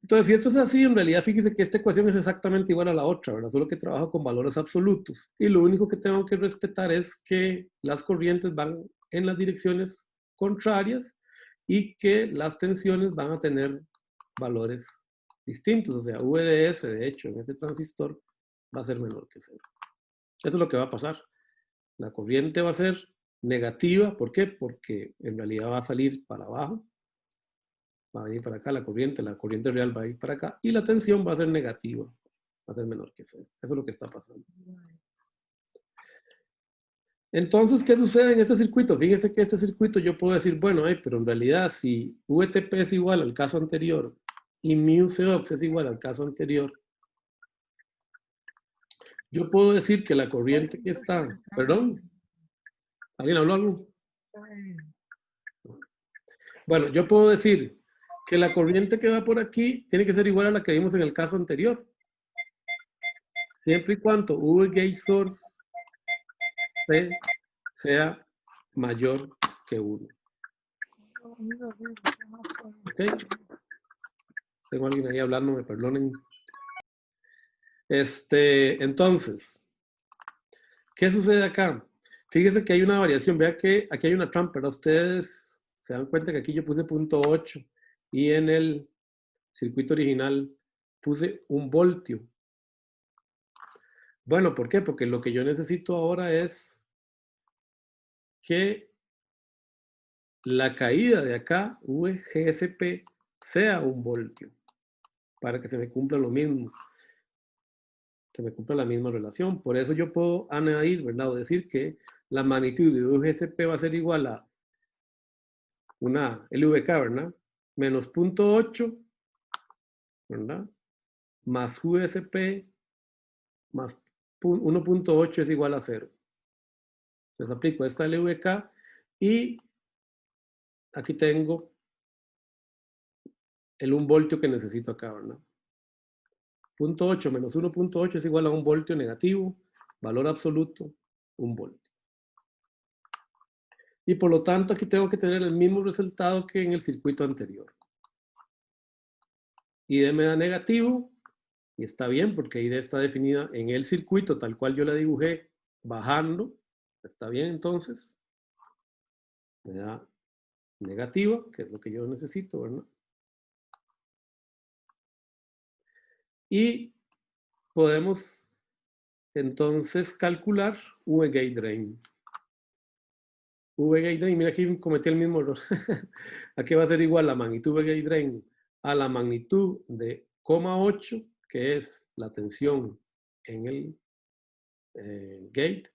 Entonces, si esto es así, en realidad fíjese que esta ecuación es exactamente igual a la otra, ¿verdad? Solo que trabajo con valores absolutos. Y lo único que tengo que respetar es que las corrientes van en las direcciones contrarias y que las tensiones van a tener valores distintos. O sea, VDS, de hecho, en este transistor va a ser menor que 0. Eso es lo que va a pasar. La corriente va a ser negativa. ¿Por qué? Porque en realidad va a salir para abajo. Va a venir para acá la corriente real va a ir para acá y la tensión va a ser negativa, va a ser menor que 0. Eso es lo que está pasando. Entonces, ¿qué sucede en este circuito? Fíjese que este circuito yo puedo decir, bueno, pero en realidad si VTP es igual al caso anterior y mu Cox es igual al caso anterior, yo puedo decir que la corriente que está, perdón, ¿alguien habló algo? Bueno, yo puedo decir que la corriente que va por aquí tiene que ser igual a la que vimos en el caso anterior. Siempre y cuando V gate source P sea mayor que 1. ¿Ok? Tengo a alguien ahí hablando, me perdonen. Entonces, ¿qué sucede acá? Fíjese que hay una variación. Vea que aquí hay una trampa, ¿verdad? Ustedes se dan cuenta que aquí yo puse 0.8 y en el circuito original puse 1 voltio. Bueno, ¿por qué? Porque lo que yo necesito ahora es que la caída de acá, VGSP, sea 1 voltio, para que se me cumpla lo mismo, que me cumpla la misma relación. Por eso yo puedo añadir, ¿verdad? O decir que la magnitud de VGSP va a ser igual a una LVK, ¿verdad? Menos 0.8, ¿verdad? Más VSP más 1.8 es igual a 0. Entonces aplico esta LVK y aquí tengo el 1 voltio que necesito acá, ¿verdad? 0.8 menos 1.8 es igual a 1 voltio negativo, valor absoluto, 1 voltio. Y por lo tanto aquí tengo que tener el mismo resultado que en el circuito anterior. ID me da negativo, y está bien porque ID está definida en el circuito tal cual yo la dibujé, bajando. Está bien entonces. Me da negativa, que es lo que yo necesito, ¿verdad? Y podemos entonces calcular V gate drain. V gate drain, mira aquí cometí el mismo error. Aquí va a ser igual la magnitud V gate drain a la magnitud de 0,8, que es la tensión en el gate,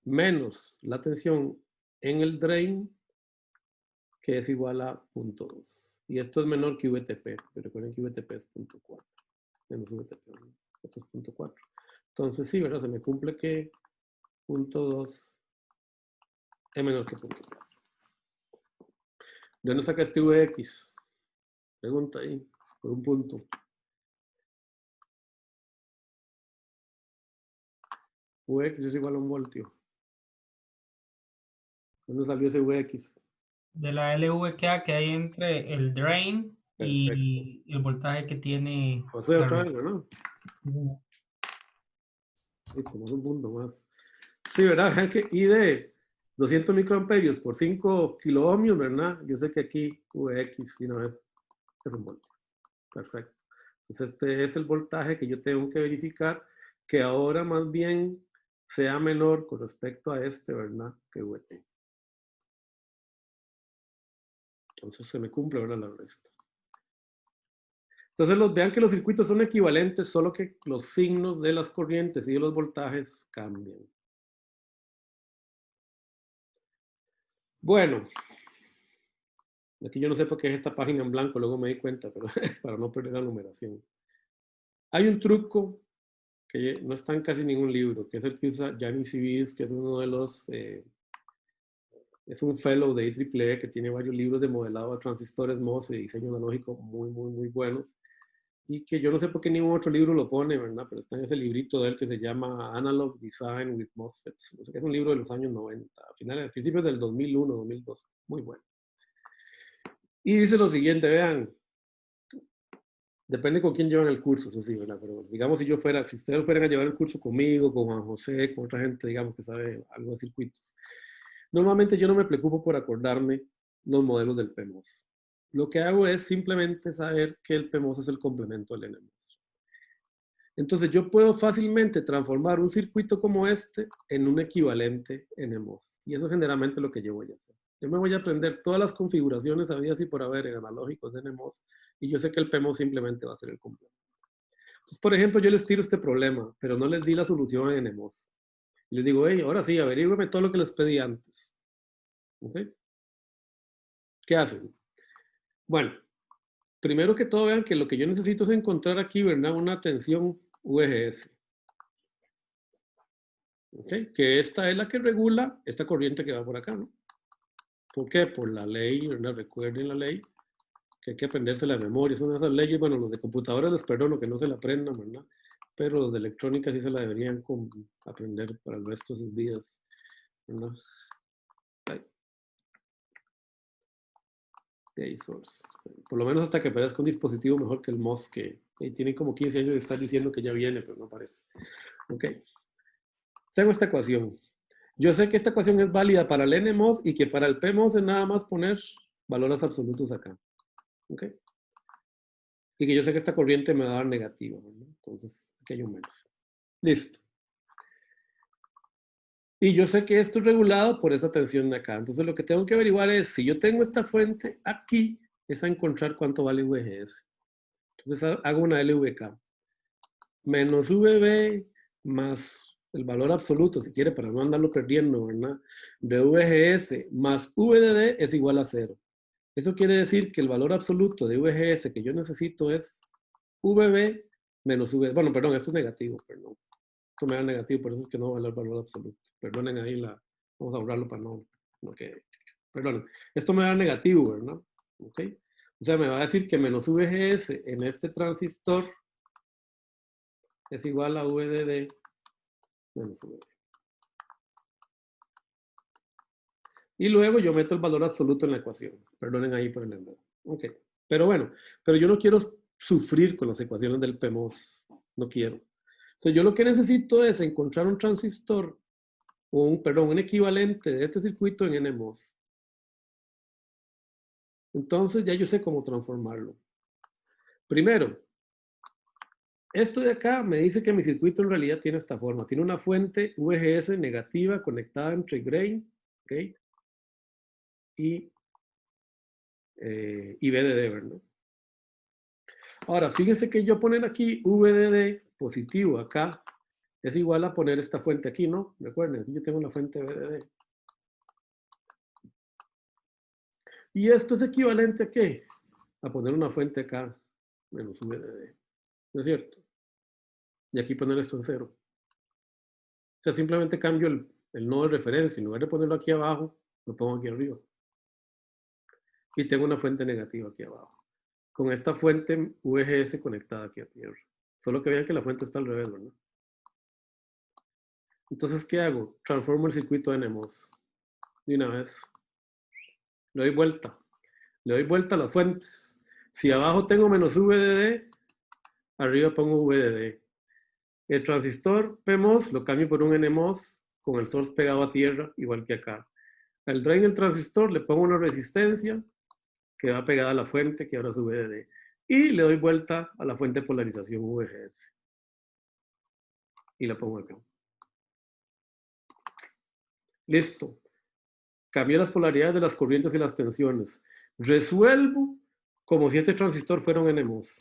menos la tensión en el drain, que es igual a 0.2. Y esto es menor que VTP, pero recuerden que VTP es 0.4, menos VTP, esto es 0.4. Entonces sí, ¿verdad? Se me cumple que 0.2 es menor que 0.4. ¿De dónde saca este Vx? Pregunta ahí, por un punto. Vx es igual a 1 voltio. ¿Dónde salió ese Vx? De la LVK que hay entre el drain y el voltaje que tiene José, la otra vez, respuesta. ¿no? Sí, como un punto más. Sí, ¿verdad? Es que I de 200 microamperios por 5 kiloohmios, ¿verdad? Yo sé que aquí Vx, si no es un voltio. Perfecto. Entonces este es el voltaje que yo tengo que verificar, que ahora más bien sea menor con respecto a este, ¿verdad? Que VT. Entonces se me cumple, ¿verdad? La resta. Entonces vean que los circuitos son equivalentes, solo que los signos de las corrientes y de los voltajes cambian. Bueno, aquí yo no sé por qué es esta página en blanco, luego me di cuenta, pero para no perder la numeración. Hay un truco que no está en casi ningún libro, que es el que usa Janis Civis, que es uno de los, es un fellow de IEEE que tiene varios libros de modelado de transistores MOS y diseño analógico muy, muy, muy buenos. Y que yo no sé por qué ningún otro libro lo pone, ¿verdad? Pero está en ese librito de él que se llama Analog Design with MOSFETs. Es un libro de los años 90, a principios del 2001, 2002. Muy bueno. Y dice lo siguiente, vean. Depende con quién llevan el curso, eso sí, ¿verdad? Pero digamos si ustedes fueran a llevar el curso conmigo, con Juan José, con otra gente, digamos, que sabe algo de circuitos. Normalmente yo no me preocupo por acordarme los modelos del PMOS. Lo que hago es simplemente saber que el PMOS es el complemento del NMOS. Entonces yo puedo fácilmente transformar un circuito como este en un equivalente NMOS. Y eso es generalmente lo que yo voy a hacer. Yo me voy a aprender todas las configuraciones habidas y por haber en analógicos de NMOS y yo sé que el PMOS simplemente va a ser el complemento. Entonces, por ejemplo, yo les tiro este problema, pero no les di la solución en NMOS. Y les digo, hey, ahora sí, averígüeme todo lo que les pedí antes. ¿Ok? ¿Qué hacen? Bueno, primero que todo vean que lo que yo necesito es encontrar aquí, ¿verdad? Una tensión VGS. ¿Ok? Que esta es la que regula esta corriente que va por acá, ¿no? ¿Por qué? Por la ley, ¿verdad? Recuerden la ley, que hay que aprenderse la memoria. Son esas leyes, bueno, los de computadoras les perdono que no se la aprendan, ¿verdad? Pero los de electrónica sí se la deberían aprender para el resto de sus vidas, ¿verdad? Source. Por lo menos hasta que aparezca un dispositivo mejor que el MOS, que tiene como 15 años de estar diciendo que ya viene, pero no aparece. Ok. Tengo esta ecuación. Yo sé que esta ecuación es válida para el NMOS y que para el PMOS es nada más poner valores absolutos acá. Ok. Y que yo sé que esta corriente me va a dar negativo, ¿no? Entonces, aquí hay un menos. Listo. Y yo sé que esto es regulado por esa tensión de acá. Entonces, lo que tengo que averiguar es, si yo tengo esta fuente aquí, es a encontrar cuánto vale VGS. Entonces, hago una LVK. Menos VB más el valor absoluto, si quiere, para no andarlo perdiendo, ¿verdad? De VGS más VDD es igual a 0. Eso quiere decir que el valor absoluto de VGS que yo necesito es VB menos VD. Bueno, perdón, esto es negativo, perdón. Esto me da negativo, por eso es que no vale el valor absoluto. Perdonen ahí vamos a ahorrarlo para no que, perdonen. Esto me da negativo, ¿verdad? ¿Ok? O sea, me va a decir que menos VGS en este transistor es igual a VDD menos VD. Y luego yo meto el valor absoluto en la ecuación. Perdonen ahí por el enredo. Ok. Pero bueno, pero yo no quiero sufrir con las ecuaciones del PMOS. No quiero. Entonces yo lo que necesito es encontrar un transistor, un equivalente de este circuito en NMOS. Entonces ya yo sé cómo transformarlo. Primero, esto de acá me dice que mi circuito en realidad tiene esta forma. Tiene una fuente VGS negativa conectada entre gate y VDD, ¿verdad? Ahora, fíjense que yo poner aquí VDD positivo acá es igual a poner esta fuente aquí, ¿no? Recuerden, aquí yo tengo la fuente VDD. Y esto es equivalente a ¿qué? A poner una fuente acá menos VDD. ¿No es cierto? Y aquí poner esto en 0. O sea, simplemente cambio el nodo de referencia. En lugar de ponerlo aquí abajo, lo pongo aquí arriba. Y tengo una fuente negativa aquí abajo. Con esta fuente VGS conectada aquí a tierra. Solo que vean que la fuente está al revés, ¿verdad? Entonces, ¿qué hago? Transformo el circuito a NMOS. De una vez. Le doy vuelta. Le doy vuelta a las fuentes. Si abajo tengo menos VDD, arriba pongo VDD. El transistor PMOS lo cambio por un NMOS con el source pegado a tierra, igual que acá. Al drain del transistor le pongo una resistencia que va pegada a la fuente, que ahora es VDD. Y le doy vuelta a la fuente de polarización VGS. Y la pongo acá. Listo. Cambié las polaridades de las corrientes y las tensiones. Resuelvo como si este transistor fuera un NMOS.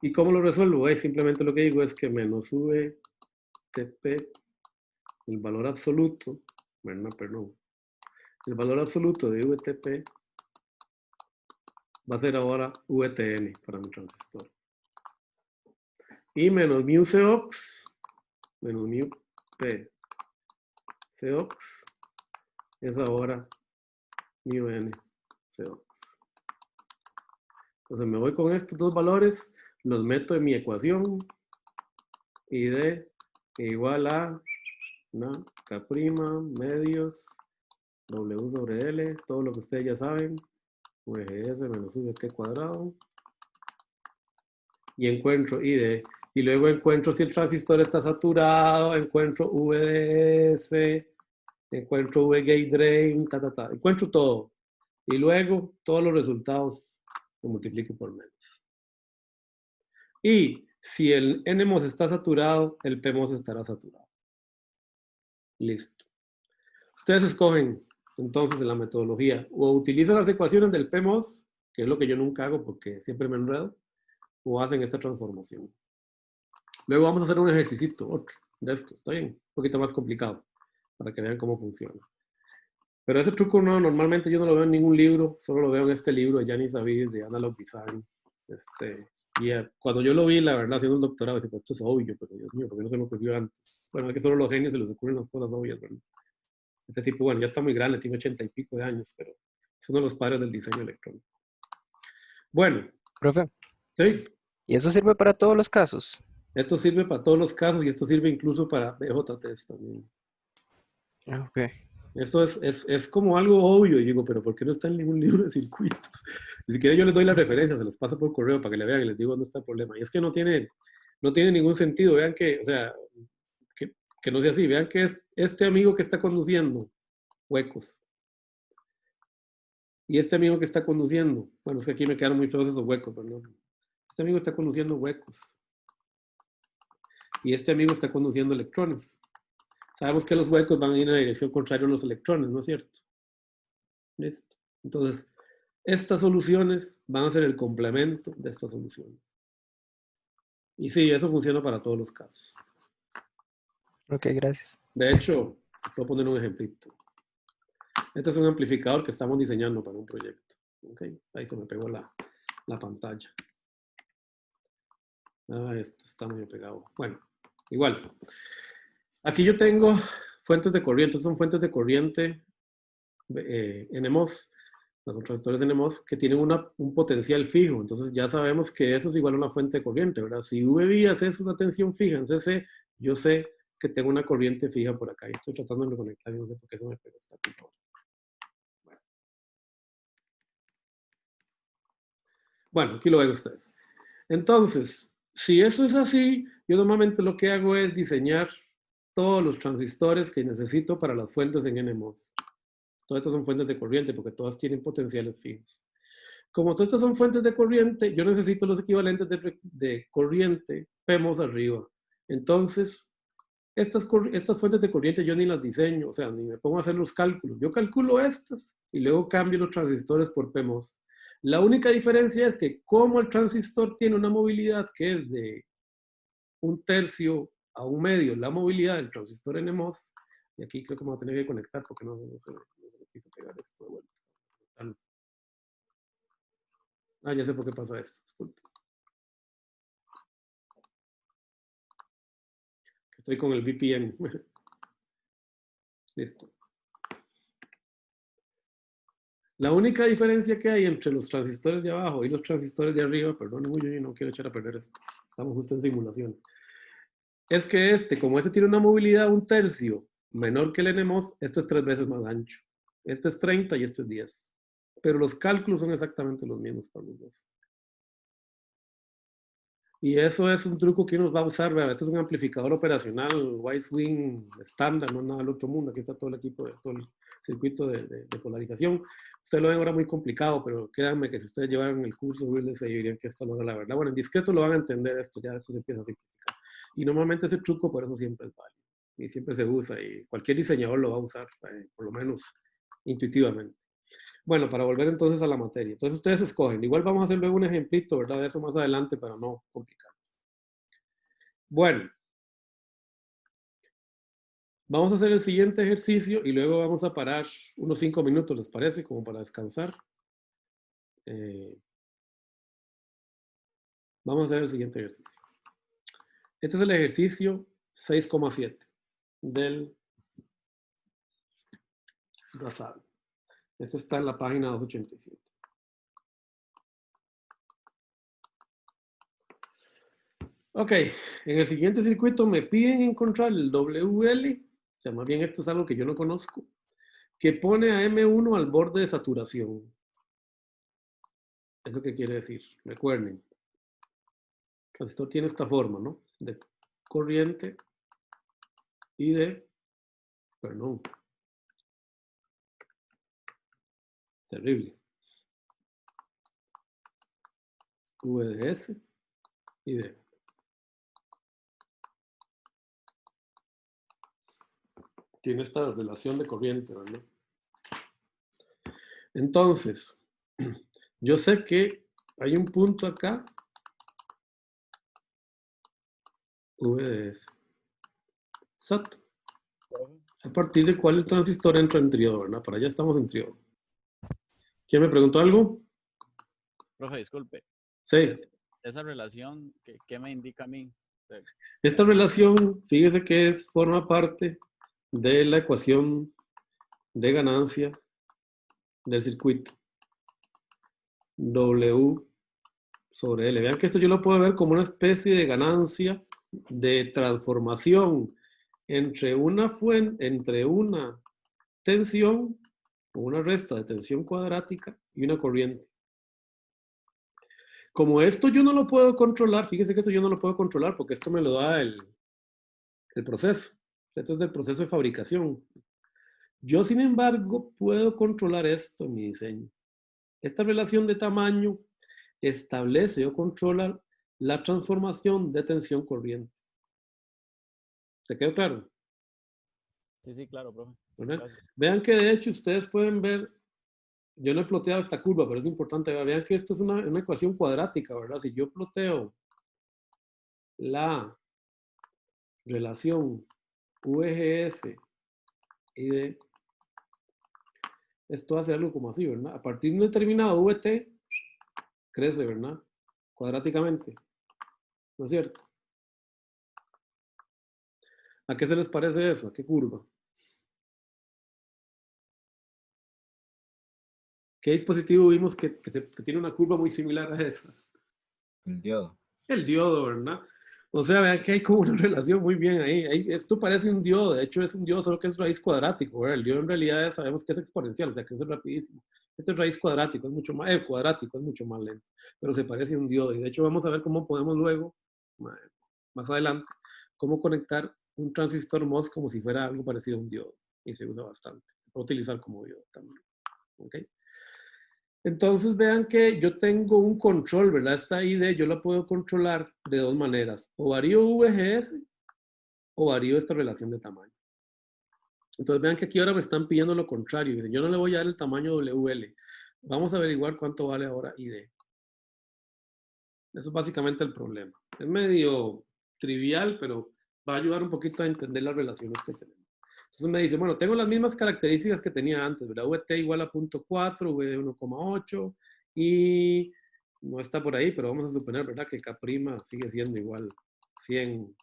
¿Y cómo lo resuelvo? Simplemente lo que digo es que menos VTP, el valor absoluto, bueno, perdón, el valor absoluto de VTP va a ser ahora VTN para mi transistor. Y menos mu Cox, menos mu P Cox, es ahora mu N Cox. Entonces me voy con estos dos valores, los meto en mi ecuación y D igual a K' medios W sobre L, todo lo que ustedes ya saben, VGS menos VT cuadrado y encuentro ID, y luego encuentro si el transistor está saturado, encuentro VDS, encuentro VGate drain, encuentro todo. Y luego todos los resultados lo multiplico por menos. Y si el NMOS está saturado, el PMOS estará saturado. Listo. Ustedes escogen entonces en la metodología o utilizan las ecuaciones del PMOS, que es lo que yo nunca hago porque siempre me enredo, o hacen esta transformación. Luego vamos a hacer un ejercicio, otro de esto, está bien, un poquito más complicado, para que vean cómo funciona. Pero ese truco no, normalmente yo no lo veo en ningún libro, solo lo veo en este libro de Yanis David, de Analog Design. Y cuando yo lo vi, la verdad, haciendo un doctorado, dije, pues esto es obvio, pero Dios mío, ¿por qué no se me ocurrió antes? Bueno, es que solo a los genios se les ocurren las cosas obvias, ¿verdad? Este tipo, bueno, ya está muy grande, tiene 80 y pico de años, pero es uno de los padres del diseño electrónico. Bueno. Profe. Sí. ¿Y eso sirve para todos los casos? Esto sirve para todos los casos y esto sirve incluso para BJTs también. Ok. Esto es como algo obvio, y digo, pero ¿por qué no está en ningún libro de circuitos? Ni siquiera yo les doy la referencia, se las paso por correo para que le vean y les digo dónde está el problema. Y es que no tiene ningún sentido. Vean que, o sea, que no sea así. Vean que es este amigo que está conduciendo, huecos. Y este amigo que está conduciendo, bueno, es que aquí me quedaron muy feos esos huecos, perdón. Este amigo está conduciendo huecos. Y este amigo está conduciendo electrones. Sabemos que los huecos van a ir en la dirección contraria a los electrones, ¿no es cierto? Listo. Entonces, estas soluciones van a ser el complemento de estas soluciones. Y sí, eso funciona para todos los casos. Ok, gracias. De hecho, voy a poner un ejemplito. Este es un amplificador que estamos diseñando para un proyecto. Okay. Ahí se me pegó la pantalla. Este está muy pegado. Bueno, igual. Aquí yo tengo fuentes de corriente. Son fuentes de corriente NMOS. Los transistores NMOS que tienen un potencial fijo. Entonces ya sabemos que eso es igual a una fuente de corriente, ¿verdad? Si VBIAS es una tensión fija en CC, yo sé que tengo una corriente fija por acá. Y estoy tratando de conectar y no sé por qué se me pegó esta computadora. Bueno, aquí lo ven ustedes. Entonces, si eso es así, yo normalmente lo que hago es diseñar todos los transistores que necesito para las fuentes en NMOS. Todas estas son fuentes de corriente porque todas tienen potenciales fijos. Como todas estas son fuentes de corriente, yo necesito los equivalentes de corriente PMOS arriba. Entonces, estas fuentes de corriente yo ni las diseño, o sea, ni me pongo a hacer los cálculos. Yo calculo estas y luego cambio los transistores por PMOS. La única diferencia es que como el transistor tiene una movilidad que es de 1/3 a 1/2 la movilidad del transistor NMOS, y aquí creo que me voy a tener que conectar porque no se me quiso pegar esto de vuelta. Ya sé por qué pasa esto. Disculpe. Estoy con el VPN. Listo. La única diferencia que hay entre los transistores de abajo y los transistores de arriba, perdón, yo no quiero echar a perder esto. Estamos justo en simulación. Es que como tiene una movilidad 1/3 menor que el NMOS, esto es 3 veces más ancho. Esto es 30 y esto es 10. Pero los cálculos son exactamente los mismos para los dos. Y eso es un truco que uno va a usar. ¿Verdad? Este es un amplificador operacional Wisewing estándar, no nada del otro mundo. Aquí está todo el equipo, todo el circuito de polarización. Ustedes lo ven ahora muy complicado, pero créanme que si ustedes llevaran el curso, se dirían que esto no era la verdad. Bueno, en discreto lo van a entender esto, ya esto se empieza a simplificar. Y normalmente ese truco por eso siempre es válido. Y siempre se usa y cualquier diseñador lo va a usar, por lo menos intuitivamente. Bueno, para volver entonces a la materia. Entonces ustedes escogen. Igual vamos a hacer luego un ejemplito, ¿verdad? De eso más adelante para no complicar. Bueno. Vamos a hacer el siguiente ejercicio y luego vamos a parar unos 5 minutos, ¿les parece? Como para descansar. Vamos a hacer el siguiente ejercicio. Este es el ejercicio 6,7 del Rasal. Este está en la página 287. Ok, en el siguiente circuito me piden encontrar el WL, o sea, más bien esto es algo que yo no conozco, que pone a M1 al borde de saturación. ¿Eso qué quiere decir? Recuerden. transistor tiene esta forma, ¿no? De corriente y de, perdón, terrible, VDS y D. Tiene esta relación de corriente, ¿verdad? Entonces, yo sé que hay un punto acá, VDS, SAT, a partir de cuál el transistor entra en triodo, ¿verdad? Para allá estamos en triodo. ¿Quién me preguntó algo? Profe, disculpe. Sí. Esa relación, ¿qué me indica a mí? Esta relación, fíjese que forma parte de la ecuación de ganancia del circuito. W sobre L. Vean que esto yo lo puedo ver como una especie de ganancia de transformación entre una tensión o una resta de tensión cuadrática y una corriente. Como esto yo no lo puedo controlar, fíjese que esto yo no lo puedo controlar porque esto me lo da el proceso. Esto es del proceso de fabricación. Yo, sin embargo, puedo controlar esto en mi diseño. Esta relación de tamaño establece o controla la transformación de tensión corriente. ¿Te quedó claro? Sí, claro, profe. Vean que de hecho ustedes pueden ver, yo no he ploteado esta curva, pero es importante, vean que esto es una ecuación cuadrática, ¿verdad? Si yo ploteo la relación VGS y de esto hace algo como así, ¿verdad? A partir de un determinado VT, crece, ¿verdad? Cuadráticamente. ¿No es cierto? ¿A qué se les parece eso? ¿A qué curva? ¿Qué dispositivo vimos que tiene una curva muy similar a esa? El diodo. El diodo, ¿verdad? O sea, vean que hay como una relación muy bien ahí. Esto parece un diodo, de hecho es un diodo solo que es raíz cuadrático, ¿verdad? El diodo en realidad sabemos que es exponencial, o sea, que es rapidísimo. Este es raíz cuadrático, es mucho más, cuadrático es mucho más lento, pero se parece a un diodo. Y de hecho vamos a ver cómo podemos luego, más adelante, cómo conectar un transistor MOS como si fuera algo parecido a un diodo. Y se usa bastante. Se puede utilizar como diodo también. ¿Ok? Entonces vean que yo tengo un control, ¿verdad? Esta ID yo la puedo controlar de dos maneras. O varío VGS o varío esta relación de tamaño. Entonces vean que aquí ahora me están pidiendo lo contrario. Dicen, yo no le voy a dar el tamaño WL. Vamos a averiguar cuánto vale ahora ID. Eso es básicamente el problema. Es medio trivial, pero va a ayudar un poquito a entender las relaciones que tenemos. Entonces me dice, bueno, tengo las mismas características que tenía antes, ¿verdad? VT igual a 0.4, V 1,8 y no está por ahí, pero vamos a suponer, ¿verdad? Que K' sigue siendo igual 100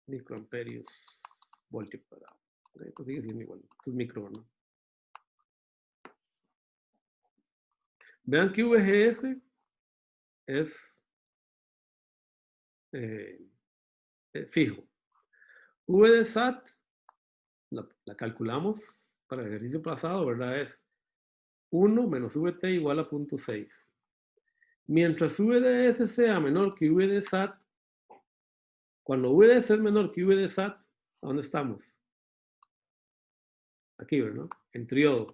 microamperios voltios cuadrados. ¿Okay? Pues sigue siendo igual. Esto es micro, ¿no? Vean que VGS es fijo. V de SAT la calculamos para el ejercicio pasado, ¿verdad? Es 1 menos VT igual a 0.6. Mientras VDS sea menor que V de SAT, cuando VDS es menor que V de SAT, ¿a dónde estamos? Aquí, ¿verdad? En triodo.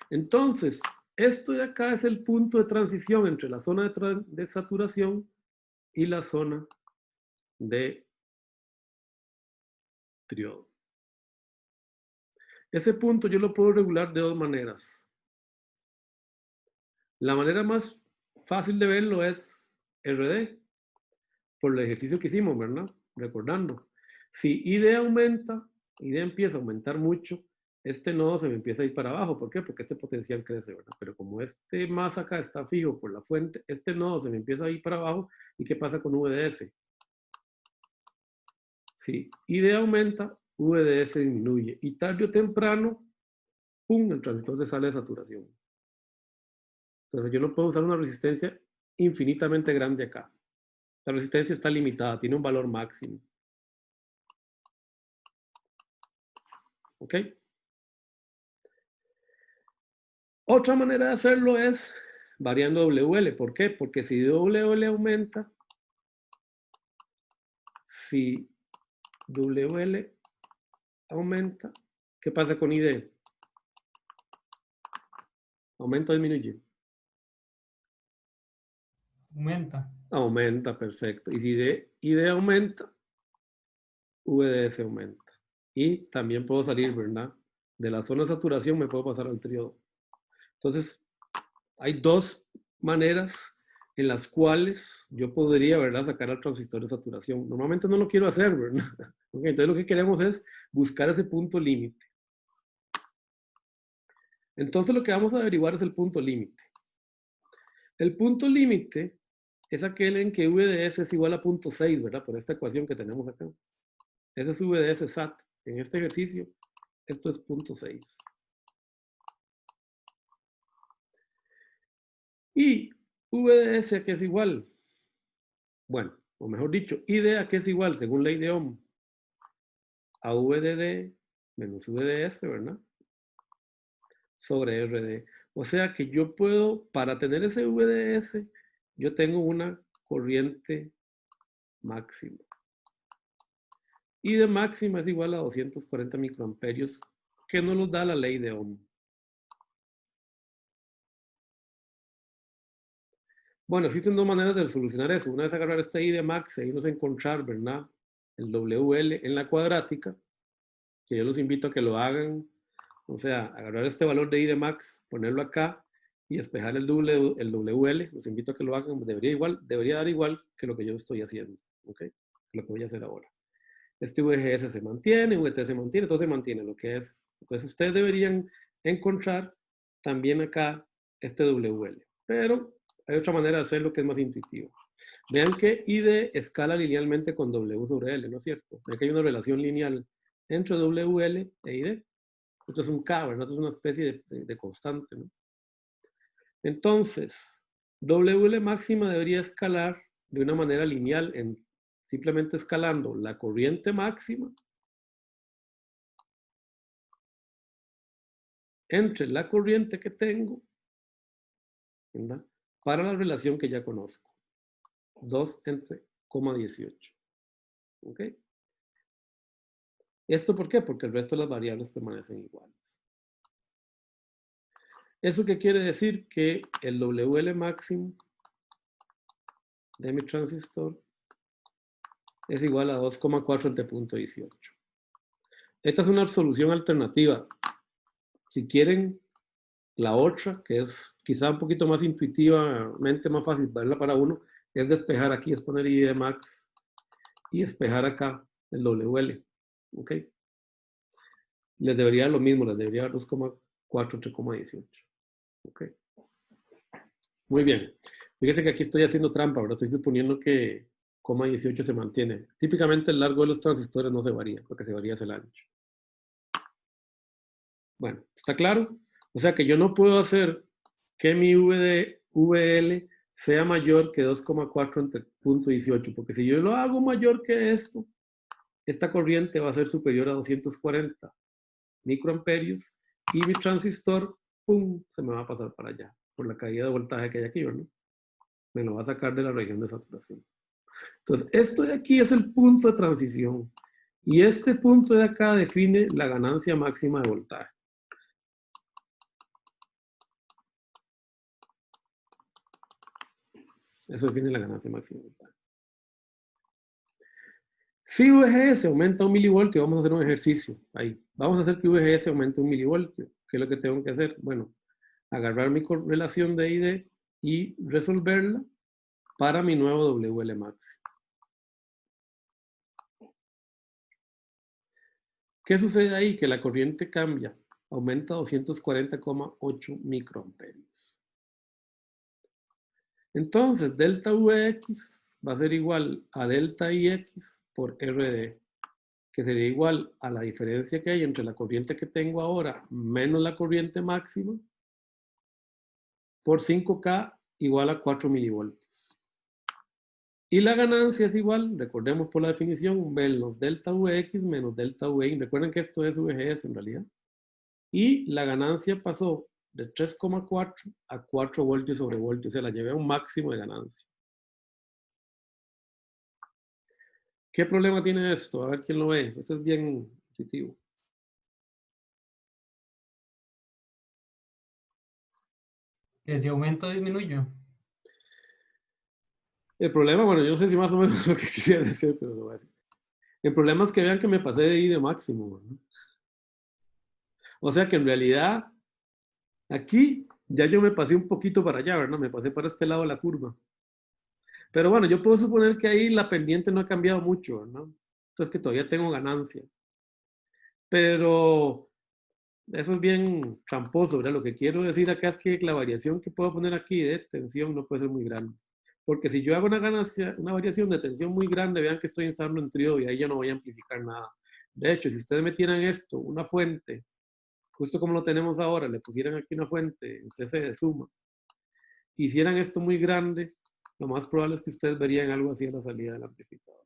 Entonces, esto de acá es el punto de transición entre la zona de saturación y la zona de triodo. Ese punto yo lo puedo regular de dos maneras. La manera más fácil de verlo es RD, por el ejercicio que hicimos, ¿verdad? Recordando. Si ID aumenta, ID empieza a aumentar mucho, este nodo se me empieza a ir para abajo. ¿Por qué? Porque este potencial crece, ¿verdad? Pero como este más acá está fijo por la fuente, este nodo se me empieza a ir para abajo. ¿Y qué pasa con VDS? Si ID aumenta, VDS disminuye. Y tarde o temprano, ¡pum!, el transistor de sale de saturación. Entonces yo no puedo usar una resistencia infinitamente grande acá. La resistencia está limitada, tiene un valor máximo. ¿Ok? Otra manera de hacerlo es variando WL. ¿Por qué? Porque si WL aumenta, ¿qué pasa con ID? ¿Aumenta o disminuye? Aumenta. Aumenta, perfecto. Y si ID aumenta, VDS aumenta. Y también puedo salir, ¿verdad? De la zona de saturación me puedo pasar al triodo. Entonces, hay dos maneras en las cuales yo podría, ¿verdad?, sacar al transistor de saturación. Normalmente no lo quiero hacer, ¿verdad? Okay, entonces lo que queremos es buscar ese punto límite. Entonces lo que vamos a averiguar es el punto límite. El punto límite es aquel en que VDS es igual a 0.6, ¿verdad? Por esta ecuación que tenemos acá. Ese es VDS SAT. En este ejercicio, esto es 0.6. Y VDS a qué es igual. Bueno, o mejor dicho, ID a qué es igual, según ley de Ohm, a VDD menos VDS, ¿verdad? Sobre RD. O sea que yo puedo, para tener ese VDS, yo tengo una corriente máxima. Y de máxima es igual a 240 microamperios, que nos los da la ley de Ohm. Bueno, existen dos maneras de solucionar eso. Una es agarrar esta I de max e irnos a encontrar, ¿verdad?, el WL en la cuadrática, que yo los invito a que lo hagan. O sea, agarrar este valor de I de max, ponerlo acá y despejar el WL. Los invito a que lo hagan. Debería dar igual que lo que yo estoy haciendo. ¿Ok? Lo que voy a hacer ahora. Este VGS se mantiene, VT se mantiene, todo se mantiene lo que es. Entonces ustedes deberían encontrar también acá este WL. Pero hay otra manera de hacerlo que es más intuitivo. Vean que ID escala linealmente con W sobre L, ¿no es cierto? Vean que hay una relación lineal entre WL e ID. Esto es un K, ¿verdad? Esto es una especie de constante, ¿no? Entonces, WL máxima debería escalar de una manera lineal, simplemente escalando la corriente máxima entre la corriente que tengo, ¿verdad?, para la relación que ya conozco. 2 entre 18. ¿Ok? ¿Esto por qué? Porque el resto de las variables permanecen iguales. ¿Eso qué quiere decir? Que el WL máximo de mi transistor es igual a 2,4 entre 0.18. Esta es una solución alternativa. Si quieren, la otra, que es quizá un poquito más intuitivamente más fácil verla para uno, es despejar aquí, es poner I de max y despejar acá el WL. ¿Ok? Les debería dar lo mismo, les debería dar 2,4 entre 0,18. ¿Ok? Muy bien. Fíjense que aquí estoy haciendo trampa, ¿verdad? Estoy suponiendo que 0,18 se mantiene. Típicamente el largo de los transistores no se varía, porque se varía es el ancho. Bueno, ¿está claro? O sea que yo no puedo hacer que mi VL sea mayor que 2,4 entre 0.18, porque si yo lo hago mayor que esto, esta corriente va a ser superior a 240 microamperios y mi transistor, ¡pum!, se me va a pasar para allá, por la caída de voltaje que hay aquí, ¿verdad? Me lo va a sacar de la región de saturación. Entonces, esto de aquí es el punto de transición. Y este punto de acá define la ganancia máxima de voltaje. Eso define la ganancia máxima de voltaje. Si VGS aumenta 1 milivoltio, vamos a hacer un ejercicio ahí. Vamos a hacer que VGS aumente 1 milivoltio. ¿Qué es lo que tengo que hacer? Bueno, agarrar mi correlación de ID y resolverla para mi nuevo WL max. ¿Qué sucede ahí? Que la corriente cambia, aumenta 240,8 microamperios. Entonces, delta Vx va a ser igual a delta Ix por RD, que sería igual a la diferencia que hay entre la corriente que tengo ahora menos la corriente máxima por 5K igual a 4 milivoltios. Y la ganancia es igual, recordemos por la definición, menos delta Vx menos delta Vin. Recuerden que esto es VGS en realidad. Y la ganancia pasó de 3,4 a 4 voltios sobre voltios. O sea, la llevé a un máximo de ganancia. ¿Qué problema tiene esto? A ver quién lo ve. Esto es bien intuitivo. Que si aumento o disminuyo. El problema, bueno, yo no sé si más o menos lo que quisiera decir, pero lo voy a decir. El problema es que vean que me pasé de I de máximo, ¿no? O sea que en realidad, aquí ya yo me pasé un poquito para allá, ¿verdad? Me pasé para este lado de la curva. Pero bueno, yo puedo suponer que ahí la pendiente no ha cambiado mucho, ¿verdad? Entonces que todavía tengo ganancia. Pero eso es bien tramposo, ¿verdad? Lo que quiero decir acá es que la variación que puedo poner aquí de tensión no puede ser muy grande. Porque si yo hago una ganancia, una variación de tensión muy grande, vean que estoy ensayando en tríodo y ahí ya no voy a amplificar nada. De hecho, si ustedes metieran esto, una fuente, justo como lo tenemos ahora, le pusieran aquí una fuente en CC de suma, hicieran esto muy grande, lo más probable es que ustedes verían algo así a la salida del amplificador.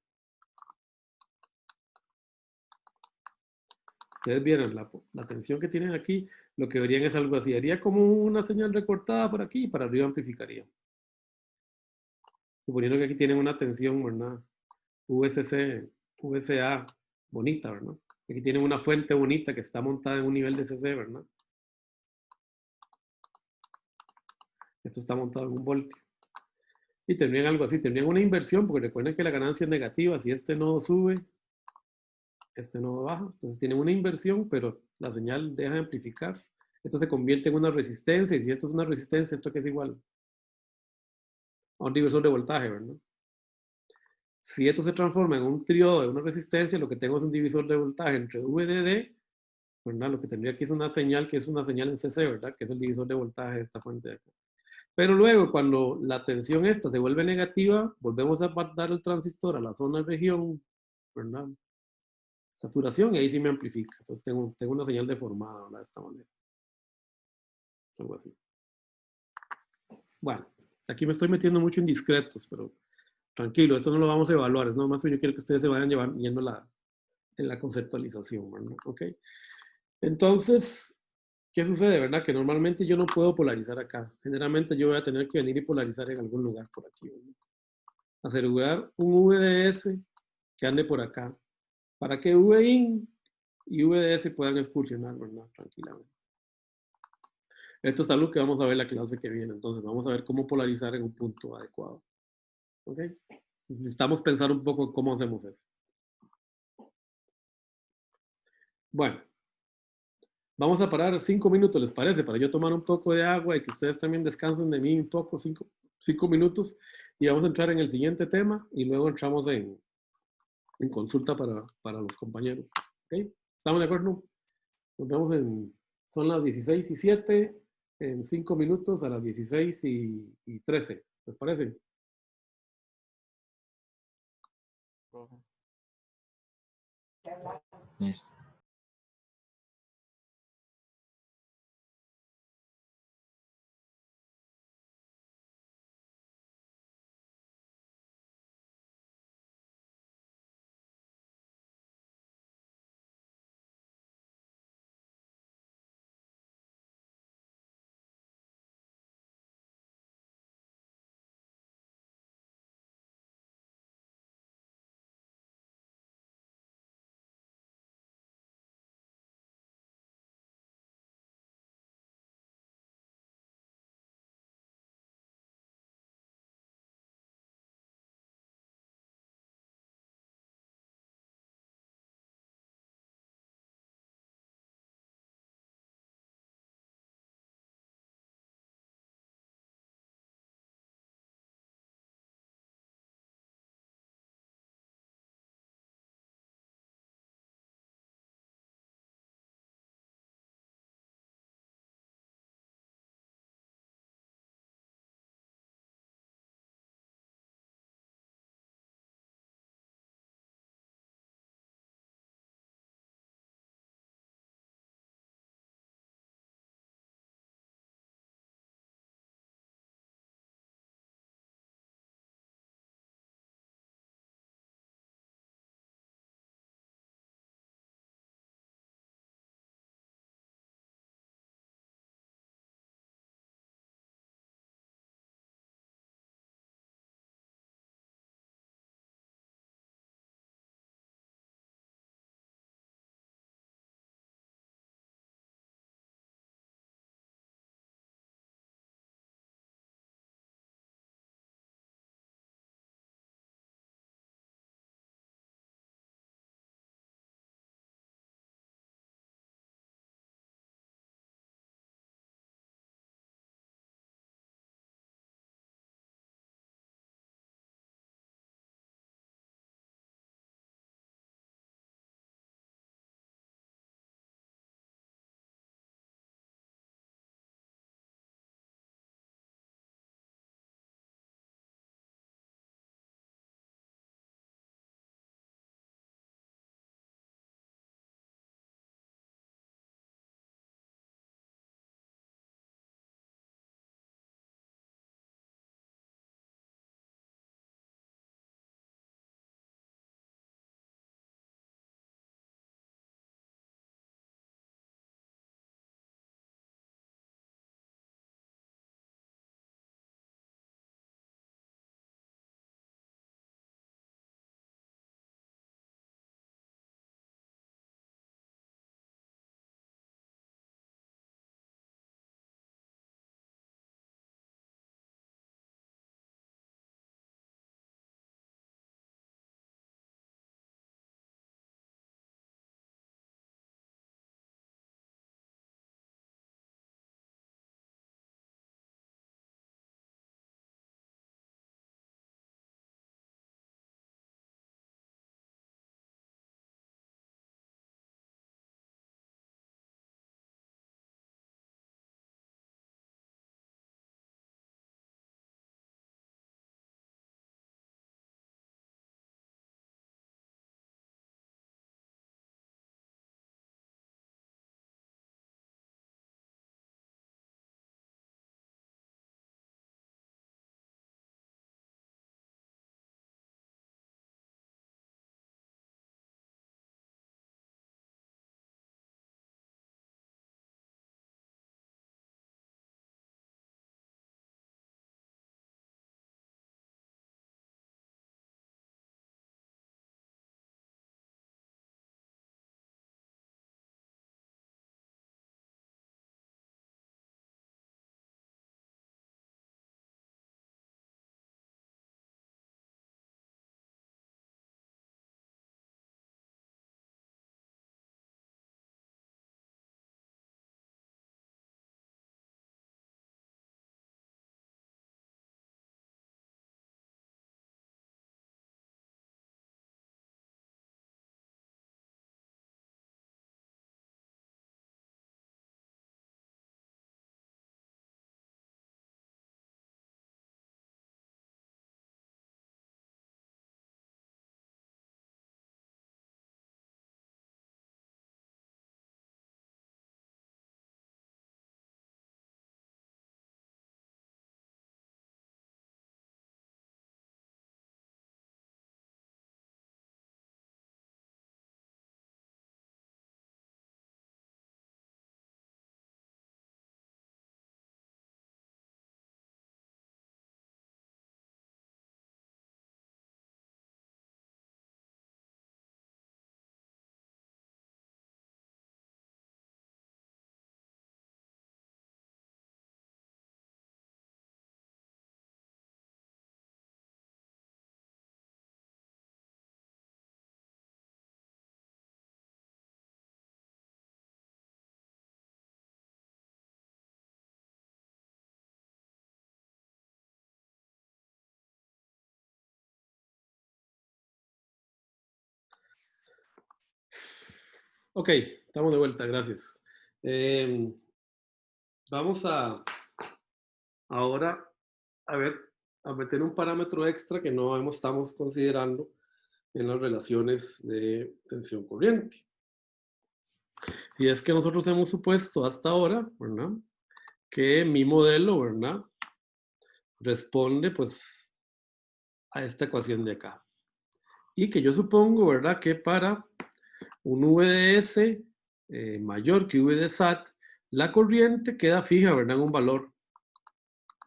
Ustedes vieron la tensión que tienen aquí, lo que verían es algo así. Haría como una señal recortada por aquí y para arriba amplificaría. Suponiendo que aquí tienen una tensión, ¿verdad? VSC, VSA bonita, ¿verdad? Aquí tienen una fuente bonita que está montada en un nivel de CC, ¿verdad? Esto está montado en un voltio. Y tendrían algo así, tendrían una inversión, porque recuerden que la ganancia es negativa. Si este nodo sube, este nodo baja. Entonces tienen una inversión, pero la señal deja de amplificar. Esto se convierte en una resistencia, y si esto es una resistencia, ¿esto qué es igual? A un divisor de voltaje, ¿verdad? Si esto se transforma en un triodo de una resistencia, lo que tengo es un divisor de voltaje entre VDD, ¿verdad? Lo que tendría aquí es una señal que es una señal en CC, ¿verdad? Que es el divisor de voltaje de esta fuente de acá. Pero luego, cuando la tensión esta se vuelve negativa, volvemos a dar el transistor a la zona región, ¿verdad? Saturación, y ahí sí me amplifica. Entonces tengo una señal deformada, ¿verdad? De esta manera. Algo así. Bueno, aquí me estoy metiendo mucho en discretos, pero tranquilo, esto no lo vamos a evaluar. Es nomás que yo quiero que ustedes se vayan yendo en la conceptualización, ¿verdad? ¿Ok? Entonces, ¿qué sucede, verdad? Que normalmente yo no puedo polarizar acá. Generalmente yo voy a tener que venir y polarizar en algún lugar por aquí, ¿verdad? Asegurar un VDS que ande por acá, para que VIN y VDS puedan excursionar, ¿verdad? Tranquilamente. Esto es algo que vamos a ver la clase que viene, entonces vamos a ver cómo polarizar en un punto adecuado. ¿Ok? Necesitamos pensar un poco en cómo hacemos eso. Bueno, vamos a parar 5 minutos, ¿les parece? Para yo tomar un poco de agua y que ustedes también descansen de mí un poco, 5 minutos, y vamos a entrar en el siguiente tema y luego entramos en consulta para los compañeros. ¿Ok? ¿Estamos de acuerdo? Nos vemos son las 16:07, en 5 minutos a las 16:13. ¿Les parece? Profe. Listo. Ok, estamos de vuelta, gracias. Vamos ahora a meter un parámetro extra que no estamos considerando en las relaciones de tensión corriente. Y es que nosotros hemos supuesto hasta ahora, ¿verdad?, que mi modelo, ¿verdad?, responde pues a esta ecuación de acá. Y que yo supongo, ¿verdad?, que para un VDS mayor que VDSAT, la corriente queda fija, ¿verdad?, en un valor.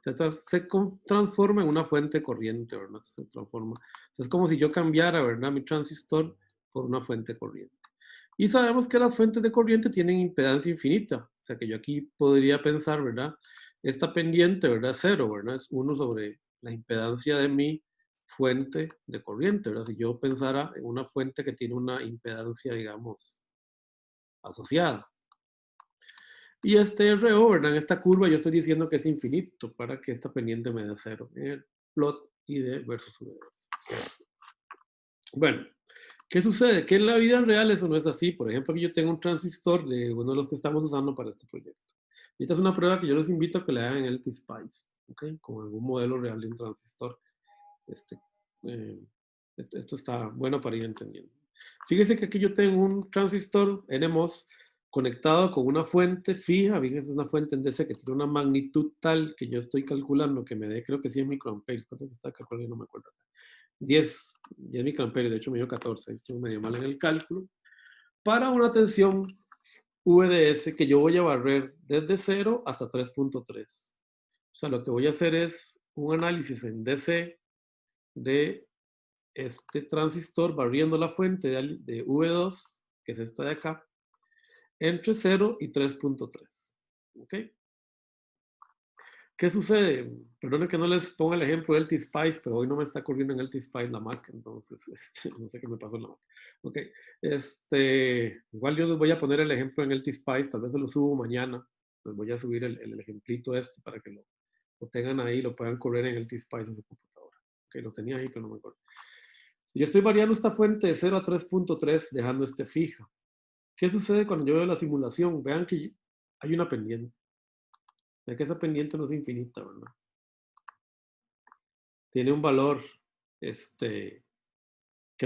Se transforma en una fuente corriente, ¿verdad? Se transforma. Es como si yo cambiara, ¿verdad?, mi transistor por una fuente corriente. Y sabemos que las fuentes de corriente tienen impedancia infinita. O sea que yo aquí podría pensar, ¿verdad?, esta pendiente, ¿verdad?, cero, ¿verdad? Es 1 sobre la impedancia de mi fuente de corriente, ¿verdad? Si yo pensara en una fuente que tiene una impedancia, digamos, asociada. Y este RO, ¿verdad?, en esta curva yo estoy diciendo que es infinito para que esta pendiente me dé cero. En el plot ID versus VDS. Bueno, ¿qué sucede? Que en la vida real eso no es así. Por ejemplo, aquí yo tengo un transistor de uno de los que estamos usando para este proyecto. Y esta es una prueba que yo les invito a que le hagan en el T-Spice, ¿ok? Con algún modelo real de un transistor. Esto está bueno para ir entendiendo. Fíjense que aquí yo tengo un transistor NMOS conectado con una fuente fija. Fíjense, es una fuente en DC que tiene una magnitud tal que yo estoy calculando que me dé, creo que 100 microamperes. ¿Cuánto está calculando? No me acuerdo. 10 microamperes, de hecho me dio 14, estoy medio mal en el cálculo, para una tensión VDS que yo voy a barrer desde 0 hasta 3.3. O sea, lo que voy a hacer es un análisis en DC de este transistor barriendo la fuente de V2, que es esta de acá, entre 0 y 3.3. ¿Ok? ¿Qué sucede? Perdonen que no les ponga el ejemplo del T-Spice, pero hoy no me está corriendo en el T-Spice la Mac, entonces no sé qué me pasó en la Mac. Ok, igual yo les voy a poner el ejemplo en el T-Spice, tal vez se lo subo mañana. Les voy a subir el ejemplito para que lo tengan ahí, lo puedan correr en el T-Spice en su computadora. Ok, lo tenía ahí, pero no me acuerdo. Yo estoy variando esta fuente de 0 a 3.3, dejando fija. ¿Qué sucede cuando yo veo la simulación? Vean que hay una pendiente. Ya que esa pendiente no es infinita, ¿verdad? Tiene un valor que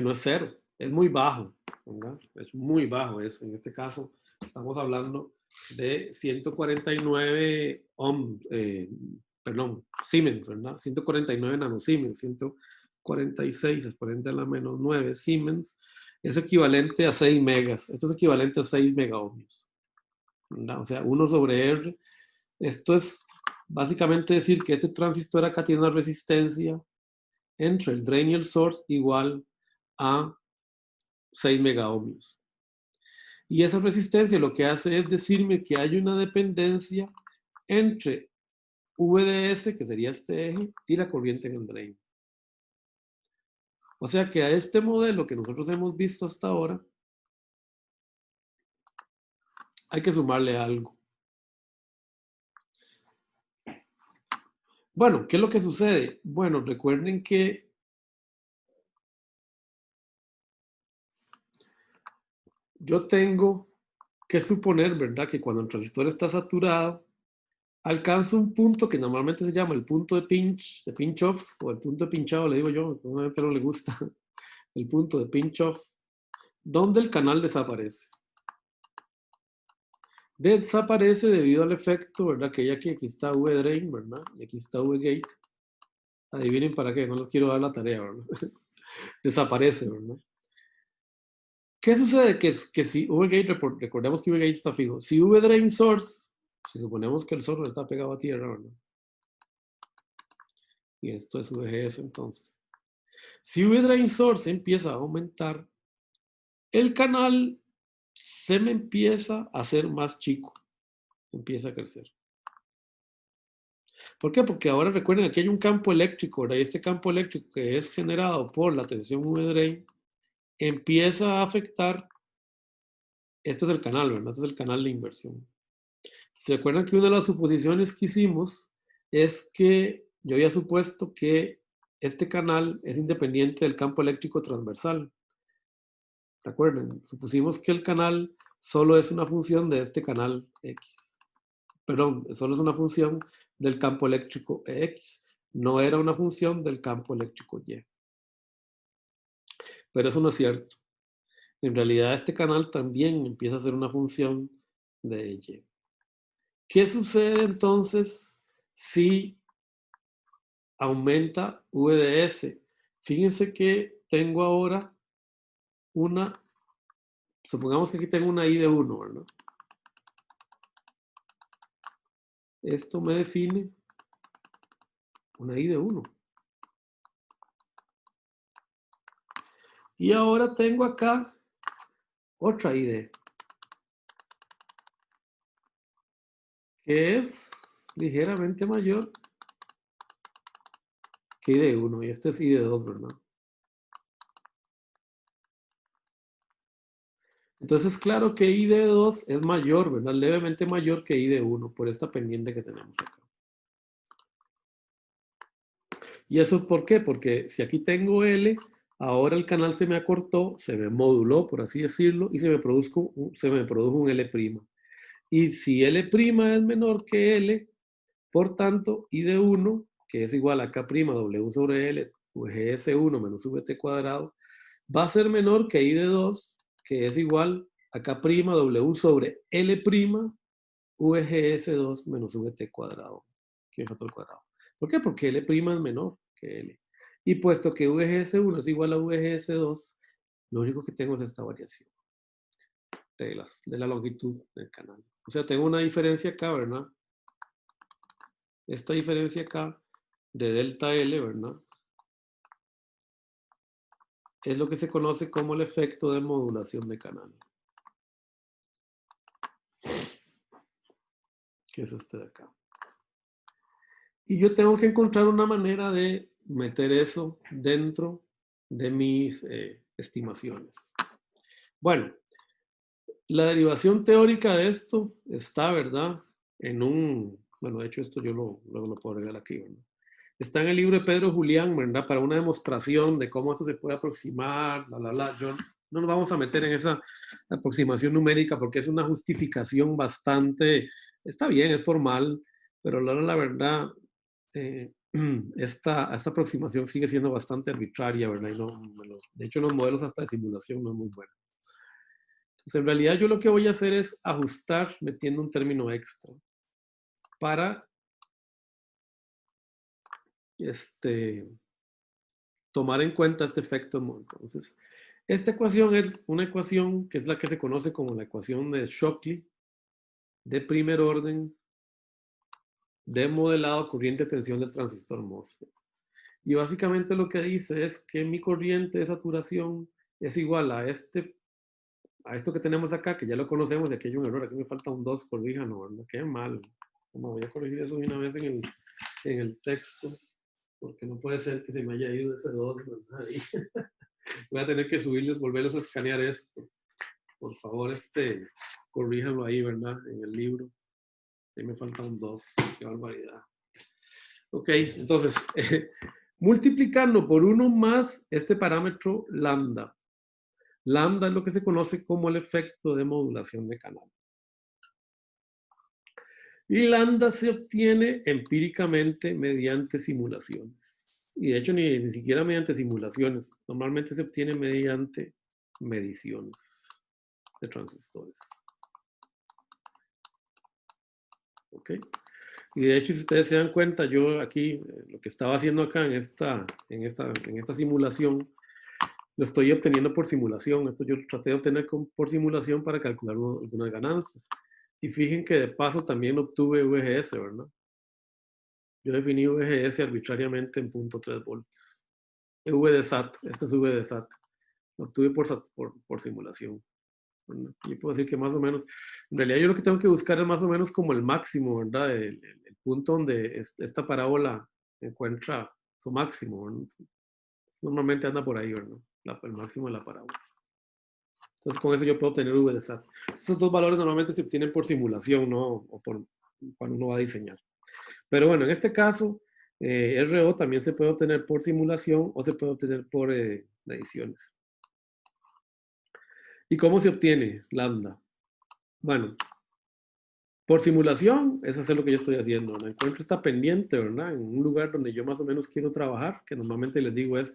no es cero, es muy bajo, ¿verdad? Es muy bajo. En este caso estamos hablando de 149 Siemens, ¿verdad? 149 nanosiemens, 146 exponente a la menos 9 Siemens, es equivalente a 6 megas. Esto es equivalente a 6 megaohmios, ¿verdad? O sea, 1 sobre R. Esto es básicamente decir que este transistor acá tiene una resistencia entre el drain y el source igual a 6 megaohmios. Y esa resistencia lo que hace es decirme que hay una dependencia entre VDS, que sería este eje, y la corriente en el drain. O sea que a este modelo que nosotros hemos visto hasta ahora, hay que sumarle algo. Bueno, ¿qué es lo que sucede? Bueno, recuerden que yo tengo que suponer, ¿verdad?, que cuando el transistor está saturado, alcanza un punto que normalmente se llama el punto de pinch off, o el punto de pinchado, le digo yo, pero le gusta, el punto de pinch off, donde el canal desaparece. Desaparece debido al efecto, ¿verdad?, que ya que aquí está V-drain, ¿verdad?, y aquí está V-gate. Adivinen para qué, no les quiero dar la tarea, ¿verdad? Desaparece, ¿verdad? ¿Qué sucede? Que si V-gate, recordemos que V-gate está fijo. Si V-drain source, si suponemos que el source está pegado a tierra, ¿verdad? Y esto es VGS entonces. Si V-drain source empieza a aumentar, el canal se me empieza a hacer más chico. Empieza a crecer. ¿Por qué? Porque ahora recuerden, aquí hay un campo eléctrico, ¿verdad? Y este campo eléctrico que es generado por la tensión V-drain empieza a afectar. Este es el canal, ¿verdad? Este es el canal de inversión. ¿Se acuerdan que una de las suposiciones que hicimos es que yo había supuesto que este canal es independiente del campo eléctrico transversal? Recuerden, supusimos que el canal solo es una función de este canal X. Perdón, solo es una función del campo eléctrico X. No era una función del campo eléctrico Y. Pero eso no es cierto. En realidad este canal también empieza a ser una función de Y. ¿Qué sucede entonces si aumenta V de S? Fíjense que tengo ahora supongamos que aquí tengo una I de 1, ¿verdad? Esto me define una I de 1. Y ahora tengo acá otra ID, que es ligeramente mayor que I de 1. Y este es I de 2, ¿verdad? Entonces, claro que I de 2 es mayor, ¿verdad? Levemente mayor que I de 1 por esta pendiente que tenemos acá. ¿Y eso por qué? Porque si aquí tengo L, ahora el canal se me acortó, se me moduló, por así decirlo, y se me produjo un L'. Y si L' es menor que L, por tanto, I de 1, que es igual a K' W sobre L, VGS1 menos VT cuadrado, va a ser menor que I de 2, que es igual a K' W sobre L', VGS2 menos VT cuadrado, que es factor cuadrado. ¿Por qué? Porque L' es menor que L. Y puesto que VGS1 es igual a VGS2, lo único que tengo es esta variación de la longitud del canal. O sea, tengo una diferencia acá, ¿verdad? Esta diferencia acá de delta L, ¿verdad? Es lo que se conoce como el efecto de modulación de canal. Que es este de acá. Y yo tengo que encontrar una manera de meter eso dentro de mis estimaciones. Bueno, la derivación teórica de esto está, ¿verdad? Bueno, de hecho esto yo luego lo puedo agregar aquí, ¿verdad? Está en el libro de Pedro Julián, ¿verdad? Para una demostración de cómo esto se puede aproximar, Yo no nos vamos a meter en esa aproximación numérica porque es una justificación bastante, está bien, es formal, pero la verdad, esta aproximación sigue siendo bastante arbitraria, ¿verdad? De hecho, los modelos hasta de simulación no es muy bueno. Entonces, en realidad yo lo que voy a hacer es ajustar metiendo un término extra para tomar en cuenta este efecto. Entonces, esta ecuación es una ecuación que es la que se conoce como la ecuación de Shockley de primer orden de modelado corriente de tensión del transistor MOSFET. Y básicamente lo que dice es que mi corriente de saturación es igual a esto que tenemos acá, que ya lo conocemos, y aquí hay un error, aquí me falta un 2, corríjanlo, ¿verdad? Qué mal. Bueno, voy a corregir eso de una vez en el texto, porque no puede ser que se me haya ido ese 2, ¿verdad? Voy a tener que subirles, volverles a escanear esto. Por favor, corríjanlo ahí, ¿verdad? En el libro. Ahí me falta un 2. Qué barbaridad. Ok, entonces, multiplicando por 1 más este parámetro lambda. Lambda es lo que se conoce como el efecto de modulación de canal. Y lambda se obtiene empíricamente mediante simulaciones. Y de hecho ni siquiera mediante simulaciones. Normalmente se obtiene mediante mediciones de transistores. ¿Ok? Y de hecho, si ustedes se dan cuenta, yo aquí, lo que estaba haciendo acá en esta simulación, lo estoy obteniendo por simulación. Esto yo traté de obtener por simulación para calcular algunas ganancias. Y fíjense que de paso también obtuve VGS, ¿verdad? Yo definí VGS arbitrariamente en 0.3 voltios. V de SAT, este es V de SAT. Lo obtuve por simulación. Yo puedo decir que más o menos, en realidad yo lo que tengo que buscar es más o menos como el máximo, ¿verdad? El punto donde esta parábola encuentra su máximo, ¿verdad? Normalmente anda por ahí, ¿verdad? El máximo de la parábola. Entonces con eso yo puedo obtener V de SAT. Estos dos valores normalmente se obtienen por simulación, ¿no? O cuando uno va a diseñar. Pero bueno, en este caso, RO también se puede obtener por simulación o se puede obtener por mediciones. ¿Y cómo se obtiene lambda? Bueno, por simulación, eso es lo que yo estoy haciendo. El encuentro está pendiente, ¿verdad? En un lugar donde yo más o menos quiero trabajar, que normalmente les digo es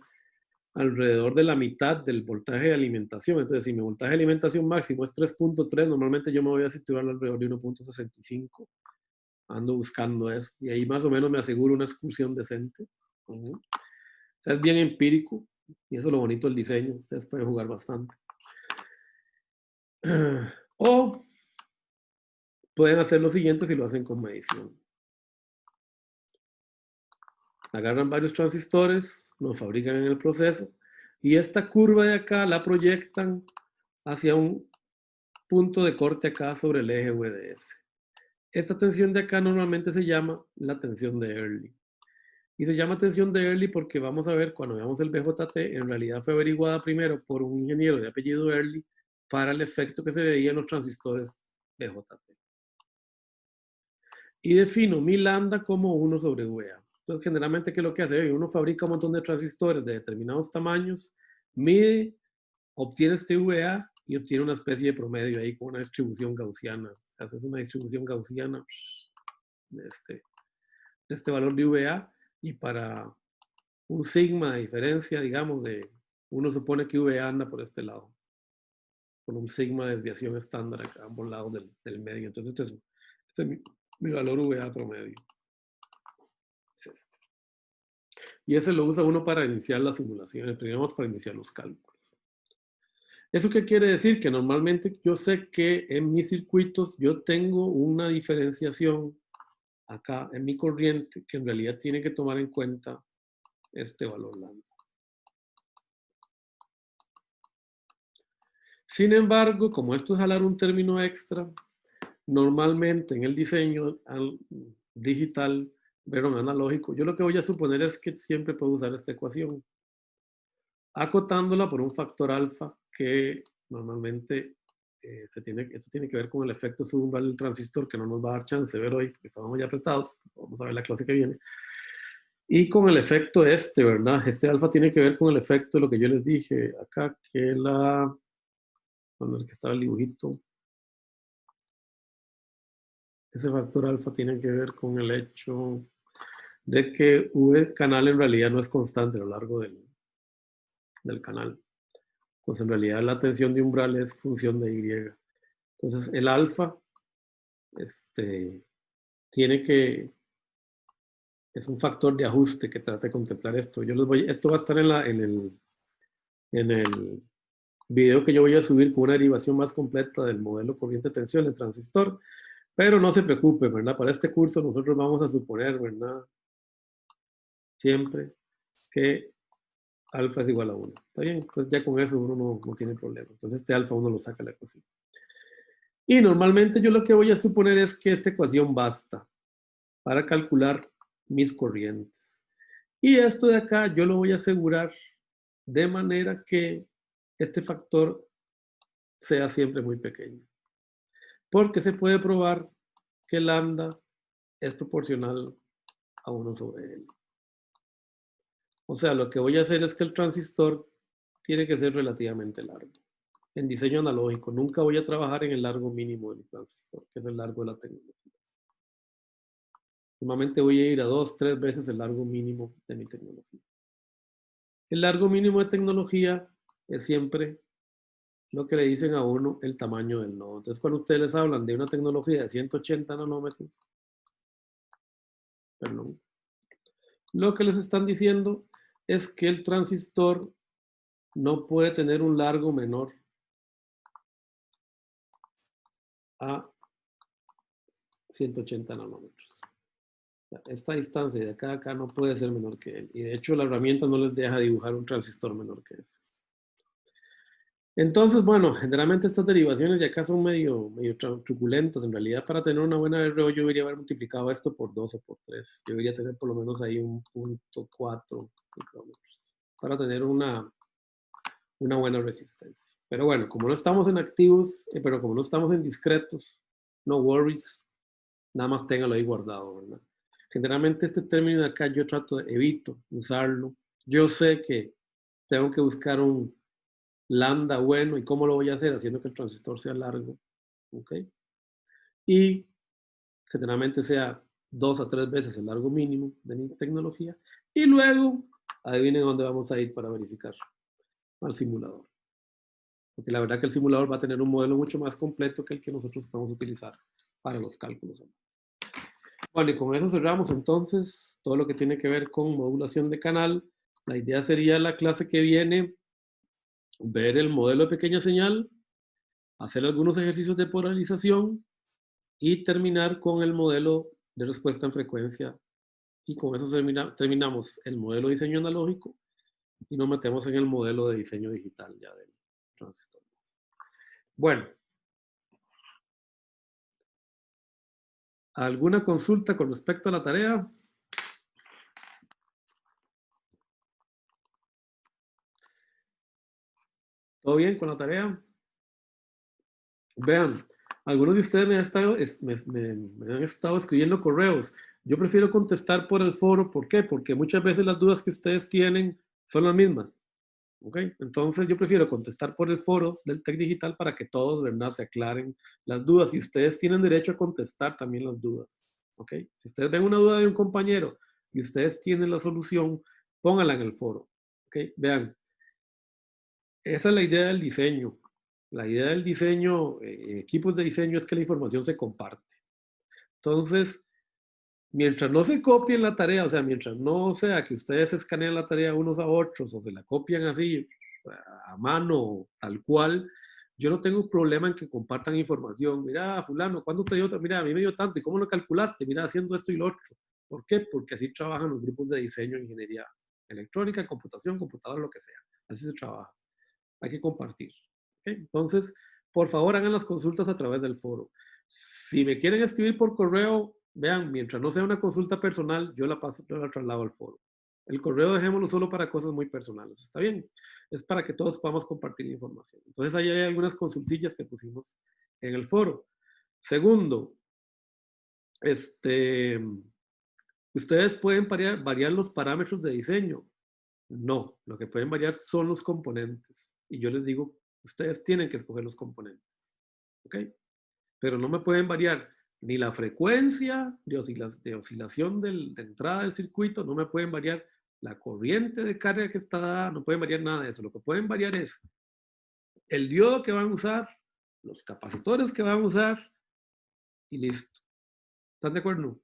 alrededor de la mitad del voltaje de alimentación. Entonces, si mi voltaje de alimentación máximo es 3.3, normalmente yo me voy a situar alrededor de 1.65. Ando buscando eso. Y ahí más o menos me aseguro una excursión decente. O sea, es bien empírico. Y eso es lo bonito del diseño. Ustedes pueden jugar bastante. O pueden hacer lo siguiente si lo hacen con medición. Agarran varios transistores, los fabrican en el proceso, y esta curva de acá la proyectan hacia un punto de corte acá sobre el eje VDS. Esta tensión de acá normalmente se llama la tensión de Early. Y se llama tensión de Early porque vamos a ver, cuando veamos el BJT, en realidad fue averiguada primero por un ingeniero de apellido Early para el efecto que se veía en los transistores BJT. Y defino mi lambda como 1 sobre VA. Entonces, generalmente, ¿qué es lo que hace? Uno fabrica un montón de transistores de determinados tamaños, mide, obtiene este VA y obtiene una especie de promedio ahí con una distribución gaussiana. O sea, haces una distribución gaussiana de este valor de VA, y para un sigma de diferencia, digamos, uno supone que VA anda por este lado, con un sigma de desviación estándar a ambos lados del medio. Entonces, este es mi valor VA promedio. Es este. Y ese lo usa uno para iniciar las simulaciones, primero para iniciar los cálculos. ¿Eso qué quiere decir? Que normalmente yo sé que en mis circuitos yo tengo una diferenciación acá en mi corriente que en realidad tiene que tomar en cuenta este valor lambda. Sin embargo, como esto es jalar un término extra, normalmente en el diseño digital, pero analógico, yo lo que voy a suponer es que siempre puedo usar esta ecuación, acotándola por un factor alfa que normalmente esto tiene que ver con el efecto subumbral del transistor, que no nos va a dar chance de ver hoy porque estamos muy apretados. Vamos a ver la clase que viene. Y con el efecto ¿verdad? Este alfa tiene que ver con el efecto de lo que yo les dije acá, que con el que estaba el dibujito. Ese factor alfa tiene que ver con el hecho de que V canal en realidad no es constante a lo largo del canal. Pues en realidad la tensión de umbral es función de Y. Entonces el alfa es un factor de ajuste que trata de contemplar esto. Esto va a estar en el video que yo voy a subir con una derivación más completa del modelo corriente-tensión del transistor, pero no se preocupe, ¿verdad? Para este curso nosotros vamos a suponer, ¿verdad? Siempre que alfa es igual a 1. ¿Está bien? Pues ya con eso uno no tiene problema. Entonces este alfa uno lo saca de la ecuación. Y normalmente yo lo que voy a suponer es que esta ecuación basta para calcular mis corrientes. Y esto de acá yo lo voy a asegurar de manera que este factor sea siempre muy pequeño. Porque se puede probar que lambda es proporcional a 1 sobre L. O sea, lo que voy a hacer es que el transistor tiene que ser relativamente largo. En diseño analógico, nunca voy a trabajar en el largo mínimo del transistor, que es el largo de la tecnología. Normalmente voy a ir a 2, 3 veces el largo mínimo de mi tecnología. El largo mínimo de tecnología es siempre lo que le dicen a uno el tamaño del nodo. Entonces, cuando ustedes les hablan de una tecnología de 180 nanómetros, perdón, lo que les están diciendo es que el transistor no puede tener un largo menor a 180 nanómetros. Esta distancia de acá a acá no puede ser menor que él. Y de hecho la herramienta no les deja dibujar un transistor menor que ese. Entonces, bueno, generalmente estas derivaciones de acá son medio truculentas. En realidad, para tener una buena RO, yo debería haber multiplicado esto por 2 o por 3. Yo debería tener por lo menos ahí un 0.4 micrómetros para tener una buena resistencia. Pero bueno, como no estamos en activos, pero como no estamos en discretos, no worries, nada más téngalo ahí guardado, ¿verdad? Generalmente este término de acá yo evito usarlo. Yo sé que tengo que buscar un lambda bueno, ¿y cómo lo voy a hacer? Haciendo que el transistor sea largo, ¿ok? y generalmente sea 2 a 3 veces el largo mínimo de mi tecnología. Y luego, adivinen dónde vamos a ir para verificar al simulador. Porque la verdad que el simulador va a tener un modelo mucho más completo que el que nosotros vamos a utilizar para los cálculos. Bueno, y con eso cerramos entonces todo lo que tiene que ver con modulación de canal. La idea sería la clase que viene ver el modelo de pequeña señal, hacer algunos ejercicios de polarización y terminar con el modelo de respuesta en frecuencia. Y con eso terminamos el modelo de diseño analógico y nos metemos en el modelo de diseño digital ya del transistor. Bueno. ¿Alguna consulta con respecto a la tarea? ¿Todo bien con la tarea? Vean, algunos de ustedes me han estado escribiendo correos. Yo prefiero contestar por el foro. ¿Por qué? Porque muchas veces las dudas que ustedes tienen son las mismas. ¿Ok? Entonces yo prefiero contestar por el foro del TEC Digital para que todos, ¿verdad?, se aclaren las dudas. Y ustedes tienen derecho a contestar también las dudas. ¿Ok? Si ustedes ven una duda de un compañero y ustedes tienen la solución, pónganla en el foro. ¿Ok? Vean, esa es la idea del diseño. La idea del diseño, equipos de diseño, es que la información se comparte. Entonces, mientras no se copien la tarea, o sea, mientras no sea que ustedes escaneen la tarea unos a otros o se la copian así a mano, tal cual, yo no tengo problema en que compartan información. Mira, fulano, ¿cuándo te dio? Mira, a mí me dio tanto. ¿Y cómo lo calculaste? Mira, haciendo esto y lo otro. ¿Por qué? Porque así trabajan los grupos de diseño, ingeniería electrónica, computación, computadora, lo que sea. Así se trabaja. Hay que compartir. ¿Okay? Entonces, por favor, hagan las consultas a través del foro. Si me quieren escribir por correo, vean, mientras no sea una consulta personal, yo la traslado al foro. El correo dejémoslo solo para cosas muy personales. ¿Está bien? Es para que todos podamos compartir información. Entonces, ahí hay algunas consultillas que pusimos en el foro. Segundo, ustedes pueden variar los parámetros de diseño. No, lo que pueden variar son los componentes. Y yo les digo, ustedes tienen que escoger los componentes. ¿Ok? Pero no me pueden variar ni la frecuencia de oscilación de entrada del circuito, no me pueden variar la corriente de carga que está dada, no pueden variar nada de eso. Lo que pueden variar es el diodo que van a usar, los capacitores que van a usar y listo. ¿Están de acuerdo?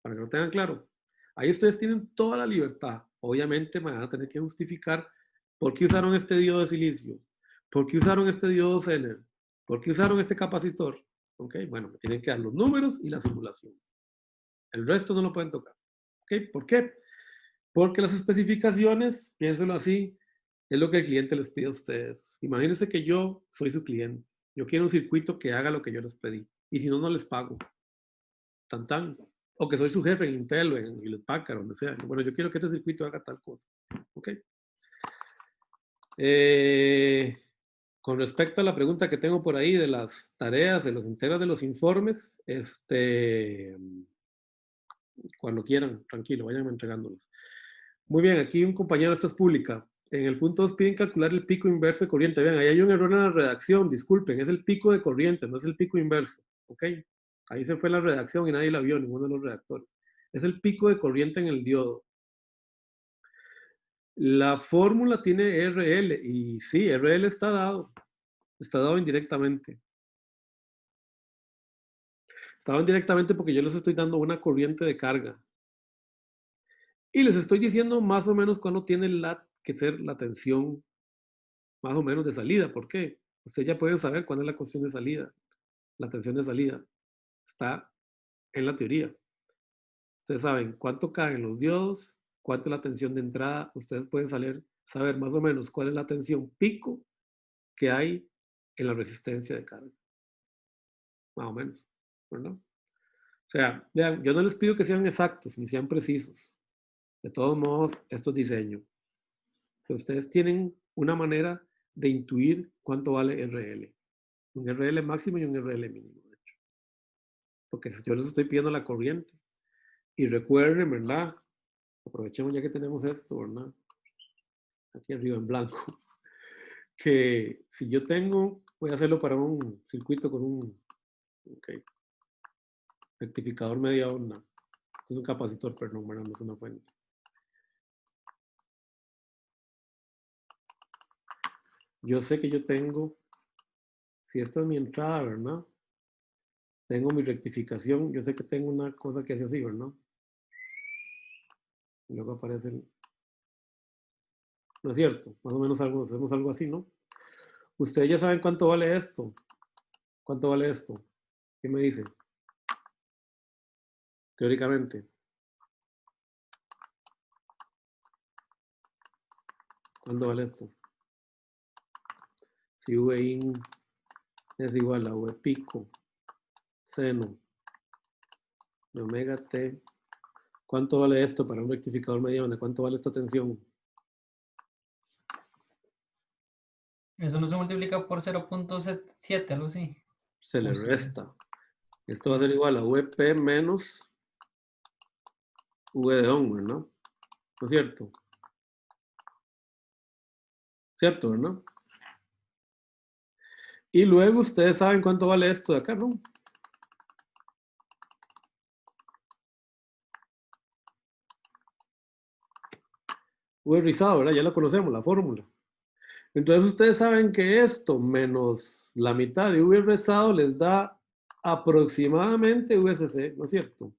Para que lo tengan claro. Ahí ustedes tienen toda la libertad. Obviamente me van a tener que justificar por qué usaron este diodo de silicio, por qué usaron este diodo Zener, por qué usaron este capacitor. ¿Ok? Bueno, me tienen que dar los números y la simulación. El resto no lo pueden tocar. ¿Ok? ¿Por qué? Porque las especificaciones, piénselo así, es lo que el cliente les pide a ustedes. Imagínense que yo soy su cliente. Yo quiero un circuito que haga lo que yo les pedí. Y si no, no les pago. Tan tan. O que soy su jefe en Intel o en Hewlett Packard, donde sea. Bueno, yo quiero que este circuito haga tal cosa. ¿Ok? Con respecto a la pregunta que tengo por ahí de las tareas, de los enteros de los informes, cuando quieran, tranquilo, vayan entregándolos. Muy bien, aquí un compañero, esta es pública. En el punto 2 piden calcular el pico inverso de corriente. Vean, ahí hay un error en la redacción, disculpen, es el pico de corriente, no es el pico inverso. ¿Ok? Ahí se fue la redacción y nadie la vio, ninguno de los redactores. Es el pico de corriente en el diodo. La fórmula tiene RL y sí, RL está dado indirectamente. Está dado indirectamente porque yo les estoy dando una corriente de carga. Y les estoy diciendo más o menos cuándo tiene que ser la tensión más o menos de salida. ¿Por qué? Ustedes ya pueden saber cuál es la cuestión de salida. La tensión de salida está en la teoría. Ustedes saben cuánto caen los diodos, cuánto es la tensión de entrada. Ustedes pueden saber más o menos cuál es la tensión pico que hay en la resistencia de carga. Más o menos, ¿verdad? O sea, vean, yo no les pido que sean exactos ni sean precisos. De todos modos, esto es diseño. Pero ustedes tienen una manera de intuir cuánto vale RL. Un RL máximo y un RL mínimo, de hecho. Porque yo les estoy pidiendo la corriente. Y recuerden, ¿verdad? Aprovechemos ya que tenemos esto, ¿verdad? Aquí arriba en blanco. Que si yo tengo, voy a hacerlo para un circuito con un... Ok. Rectificador media onda. Esto es un capacitor, perdón, ¿verdad? No es una fuente. Yo sé que yo tengo, si esto es mi entrada, ¿verdad? Tengo mi rectificación, yo sé que tengo una cosa que hace así, ¿verdad? Y luego aparece, no es cierto, más o menos hacemos algo así, ¿no? Ustedes ya saben cuánto vale esto. ¿Cuánto vale esto? ¿Qué me dice? Teóricamente. ¿Cuánto vale esto? Si Vin es igual a V pico seno de omega t, ¿cuánto vale esto para un rectificador media onda? ¿Cuánto vale esta tensión? Eso no se multiplica por 0.7, algo así. Se le Pues, resta. Esto va a ser igual a Vp menos V de Ohm, ¿no? ¿No es cierto? ¿Cierto, verdad? Y luego ustedes saben cuánto vale esto de acá, ¿no? V rizado, ¿verdad? Ya lo conocemos, la fórmula. Entonces ustedes saben que esto menos la mitad de V rizado les da aproximadamente VSC, ¿no es cierto?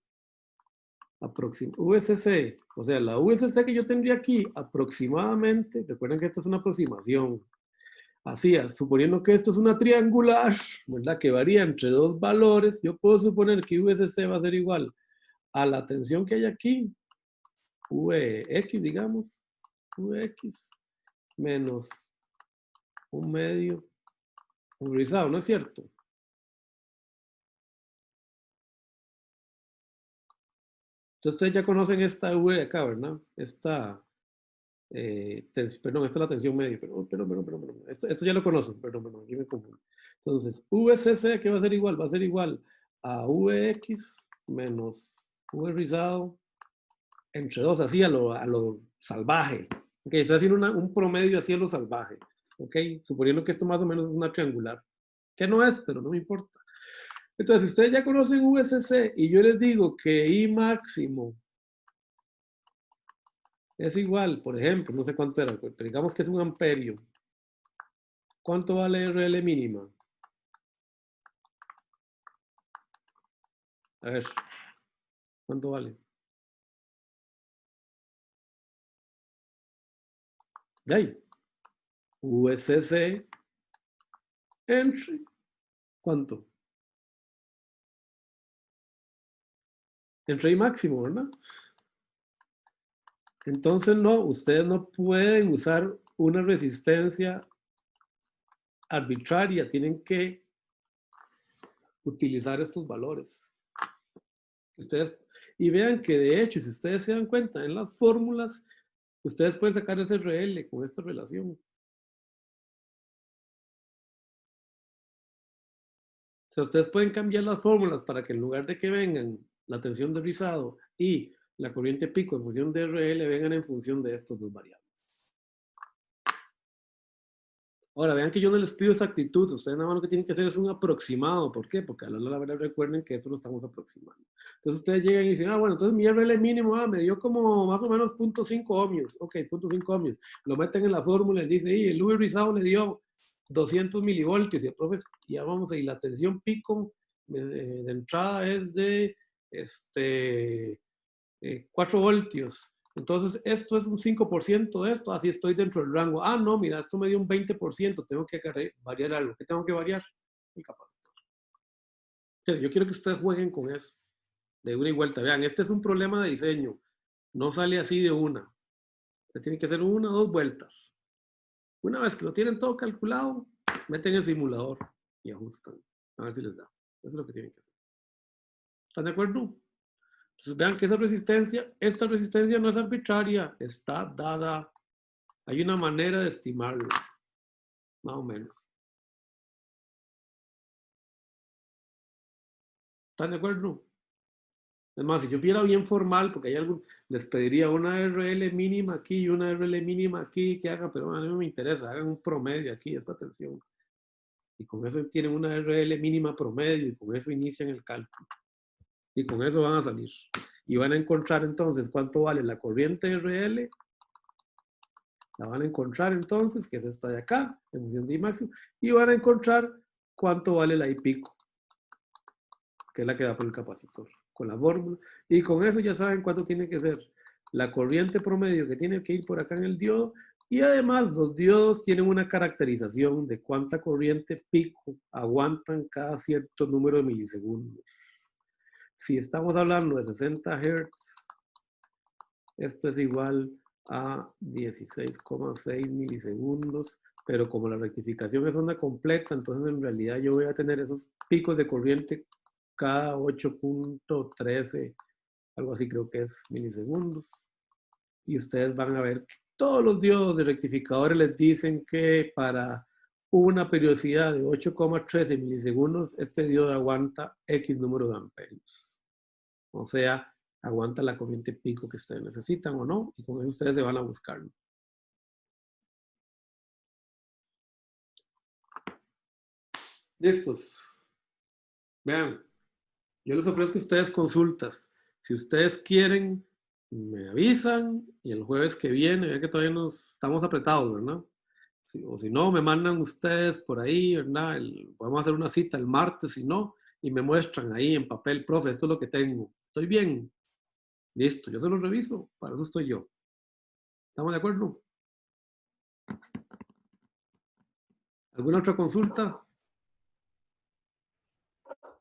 VSC, o sea, la VSC que yo tendría aquí aproximadamente, recuerden que esto es una aproximación, así, suponiendo que esto es una triangular, ¿verdad? Que varía entre dos valores, yo puedo suponer que VSC va a ser igual a la tensión que hay aquí, Vx, digamos, Vx menos un medio, un rizado, ¿no es cierto? Entonces ustedes ya conocen esta V de acá, ¿verdad? Esta, perdón, esta es la tensión media, perdón. Esto ya lo conocen, perdón, aquí me confundo. Entonces, VCC, ¿qué va a ser igual? Va a ser igual a Vx menos V rizado entre 2, así a lo salvaje. Ok, estoy haciendo un promedio así a lo salvaje. Ok, suponiendo que esto más o menos es una triangular. Que no es, pero no me importa. Entonces, si ustedes ya conocen VCC y yo les digo que I máximo es igual, por ejemplo, no sé cuánto era, pero digamos que es un amperio. ¿Cuánto vale RL mínima? A ver, ¿cuánto vale? De ahí. VCC entre, ¿cuánto? Entre I máximo, ¿verdad? Entonces, no, ustedes no pueden usar una resistencia arbitraria, tienen que utilizar estos valores. Ustedes, y vean que de hecho, si ustedes se dan cuenta en las fórmulas, ustedes pueden sacar ese RL con esta relación. O sea, ustedes pueden cambiar las fórmulas para que en lugar de que vengan la tensión de rizado y la corriente pico en función de RL, vengan en función de estos dos variables. Ahora, vean que yo no les pido exactitud, ustedes nada más lo que tienen que hacer es un aproximado. ¿Por qué? Porque a la verdad recuerden que esto lo estamos aproximando. Entonces ustedes llegan y dicen, bueno, entonces mi RL mínimo me dio como más o menos 0.5 ohmios. Ok, 0.5 ohmios. Lo meten en la fórmula y dice, el V rizado le dio 200 milivoltios. Y el profe, ya vamos a ir, la tensión pico de entrada es de 4 voltios. Entonces, esto es un 5% de esto, así estoy dentro del rango. Ah, no, mira, esto me dio un 20%, tengo que variar algo. ¿Qué tengo que variar? El capacitor. Yo quiero que ustedes jueguen con eso, de una y vuelta. Vean, este es un problema de diseño. No sale así de una. Usted tiene que hacer una o dos vueltas. Una vez que lo tienen todo calculado, meten el simulador y ajustan. A ver si les da. Eso es lo que tienen que hacer. ¿Están de acuerdo? Entonces vean que esta resistencia no es arbitraria, está dada. Hay una manera de estimarlo, más o menos. ¿Están de acuerdo? Es más, si yo fuera bien formal, porque hay algún, les pediría una RL mínima aquí y una RL mínima aquí que hagan, pero a mí no me interesa, hagan un promedio aquí, esta tensión. Y con eso tienen una RL mínima promedio y con eso inician el cálculo. Y con eso van a salir. Y van a encontrar entonces cuánto vale la corriente RL. La van a encontrar entonces, que es esta de acá, en función de I máximo. Y van a encontrar cuánto vale la I pico, que es la que da por el capacitor, con la fórmula. Y con eso ya saben cuánto tiene que ser la corriente promedio que tiene que ir por acá en el diodo. Y además los diodos tienen una caracterización de cuánta corriente pico aguantan cada cierto número de milisegundos. Si estamos hablando de 60 Hz, esto es igual a 16,6 milisegundos, pero como la rectificación es onda completa, entonces en realidad yo voy a tener esos picos de corriente cada 8.13, algo así creo que es milisegundos. Y ustedes van a ver que todos los diodos de rectificadores les dicen que para una periodicidad de 8,13 milisegundos, este diodo aguanta X número de amperios. O sea, aguanta la corriente pico que ustedes necesitan o no, y con eso ustedes se van a buscarlo. Listos. Vean, yo les ofrezco a ustedes consultas. Si ustedes quieren, me avisan y el jueves que viene, ya que todavía nos estamos apretados, ¿verdad? O si no, me mandan ustedes por ahí, ¿verdad? Podemos hacer una cita el martes, si no, y me muestran ahí en papel, profe, esto es lo que tengo. ¿Estoy bien? Listo, yo se lo reviso, para eso estoy yo. ¿Estamos de acuerdo? ¿Alguna otra consulta?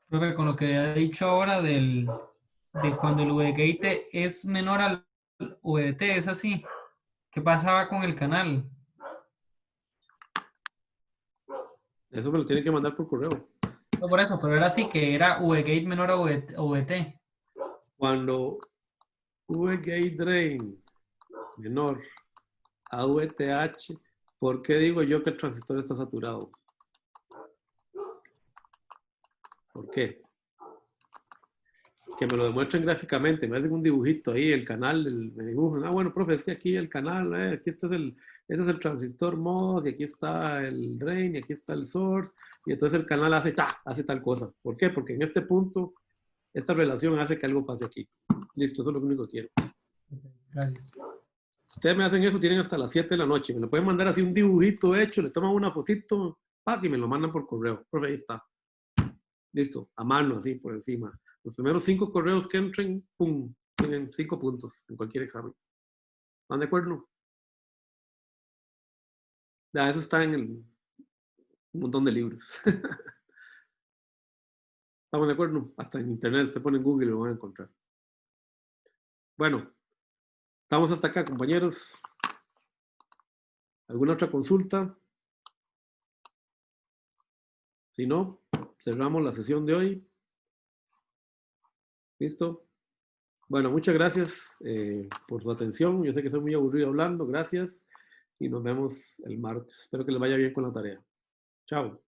Profe, con lo que ha dicho ahora de cuando el VGate es menor al VDT, ¿es así? ¿Qué pasaba con el canal? Eso me lo tienen que mandar por correo. No por eso, pero era así, que era VGate menor a VDT. Cuando VGate drain menor a VTH, ¿por qué digo yo que el transistor está saturado? ¿Por qué? Que me lo demuestren gráficamente, me hacen un dibujito ahí, el canal, me dibujan, ah, bueno, profe, es que aquí el canal, aquí este es el transistor MOS, y aquí está el drain, y aquí está el source, y entonces el canal hace tal cosa. ¿Por qué? Porque en este punto, esta relación hace que algo pase aquí. Listo, eso es lo único que quiero. Gracias. Ustedes me hacen eso, tienen hasta las 7 de la noche, me lo pueden mandar así un dibujito hecho, le toman una fotito, y me lo mandan por correo. Profe, ahí está. Listo, a mano, así, por encima. Los primeros 5 correos que entren, ¡pum!, tienen 5 puntos en cualquier examen. ¿Están de acuerdo? Ya, eso está en un montón de libros. ¿Estamos de acuerdo? Hasta en internet, usted pone en Google y lo van a encontrar. Bueno, estamos hasta acá, compañeros. ¿Alguna otra consulta? Si no, cerramos la sesión de hoy. ¿Listo? Bueno, muchas gracias por su atención. Yo sé que soy muy aburrido hablando. Gracias. Y nos vemos el martes. Espero que les vaya bien con la tarea. Chao.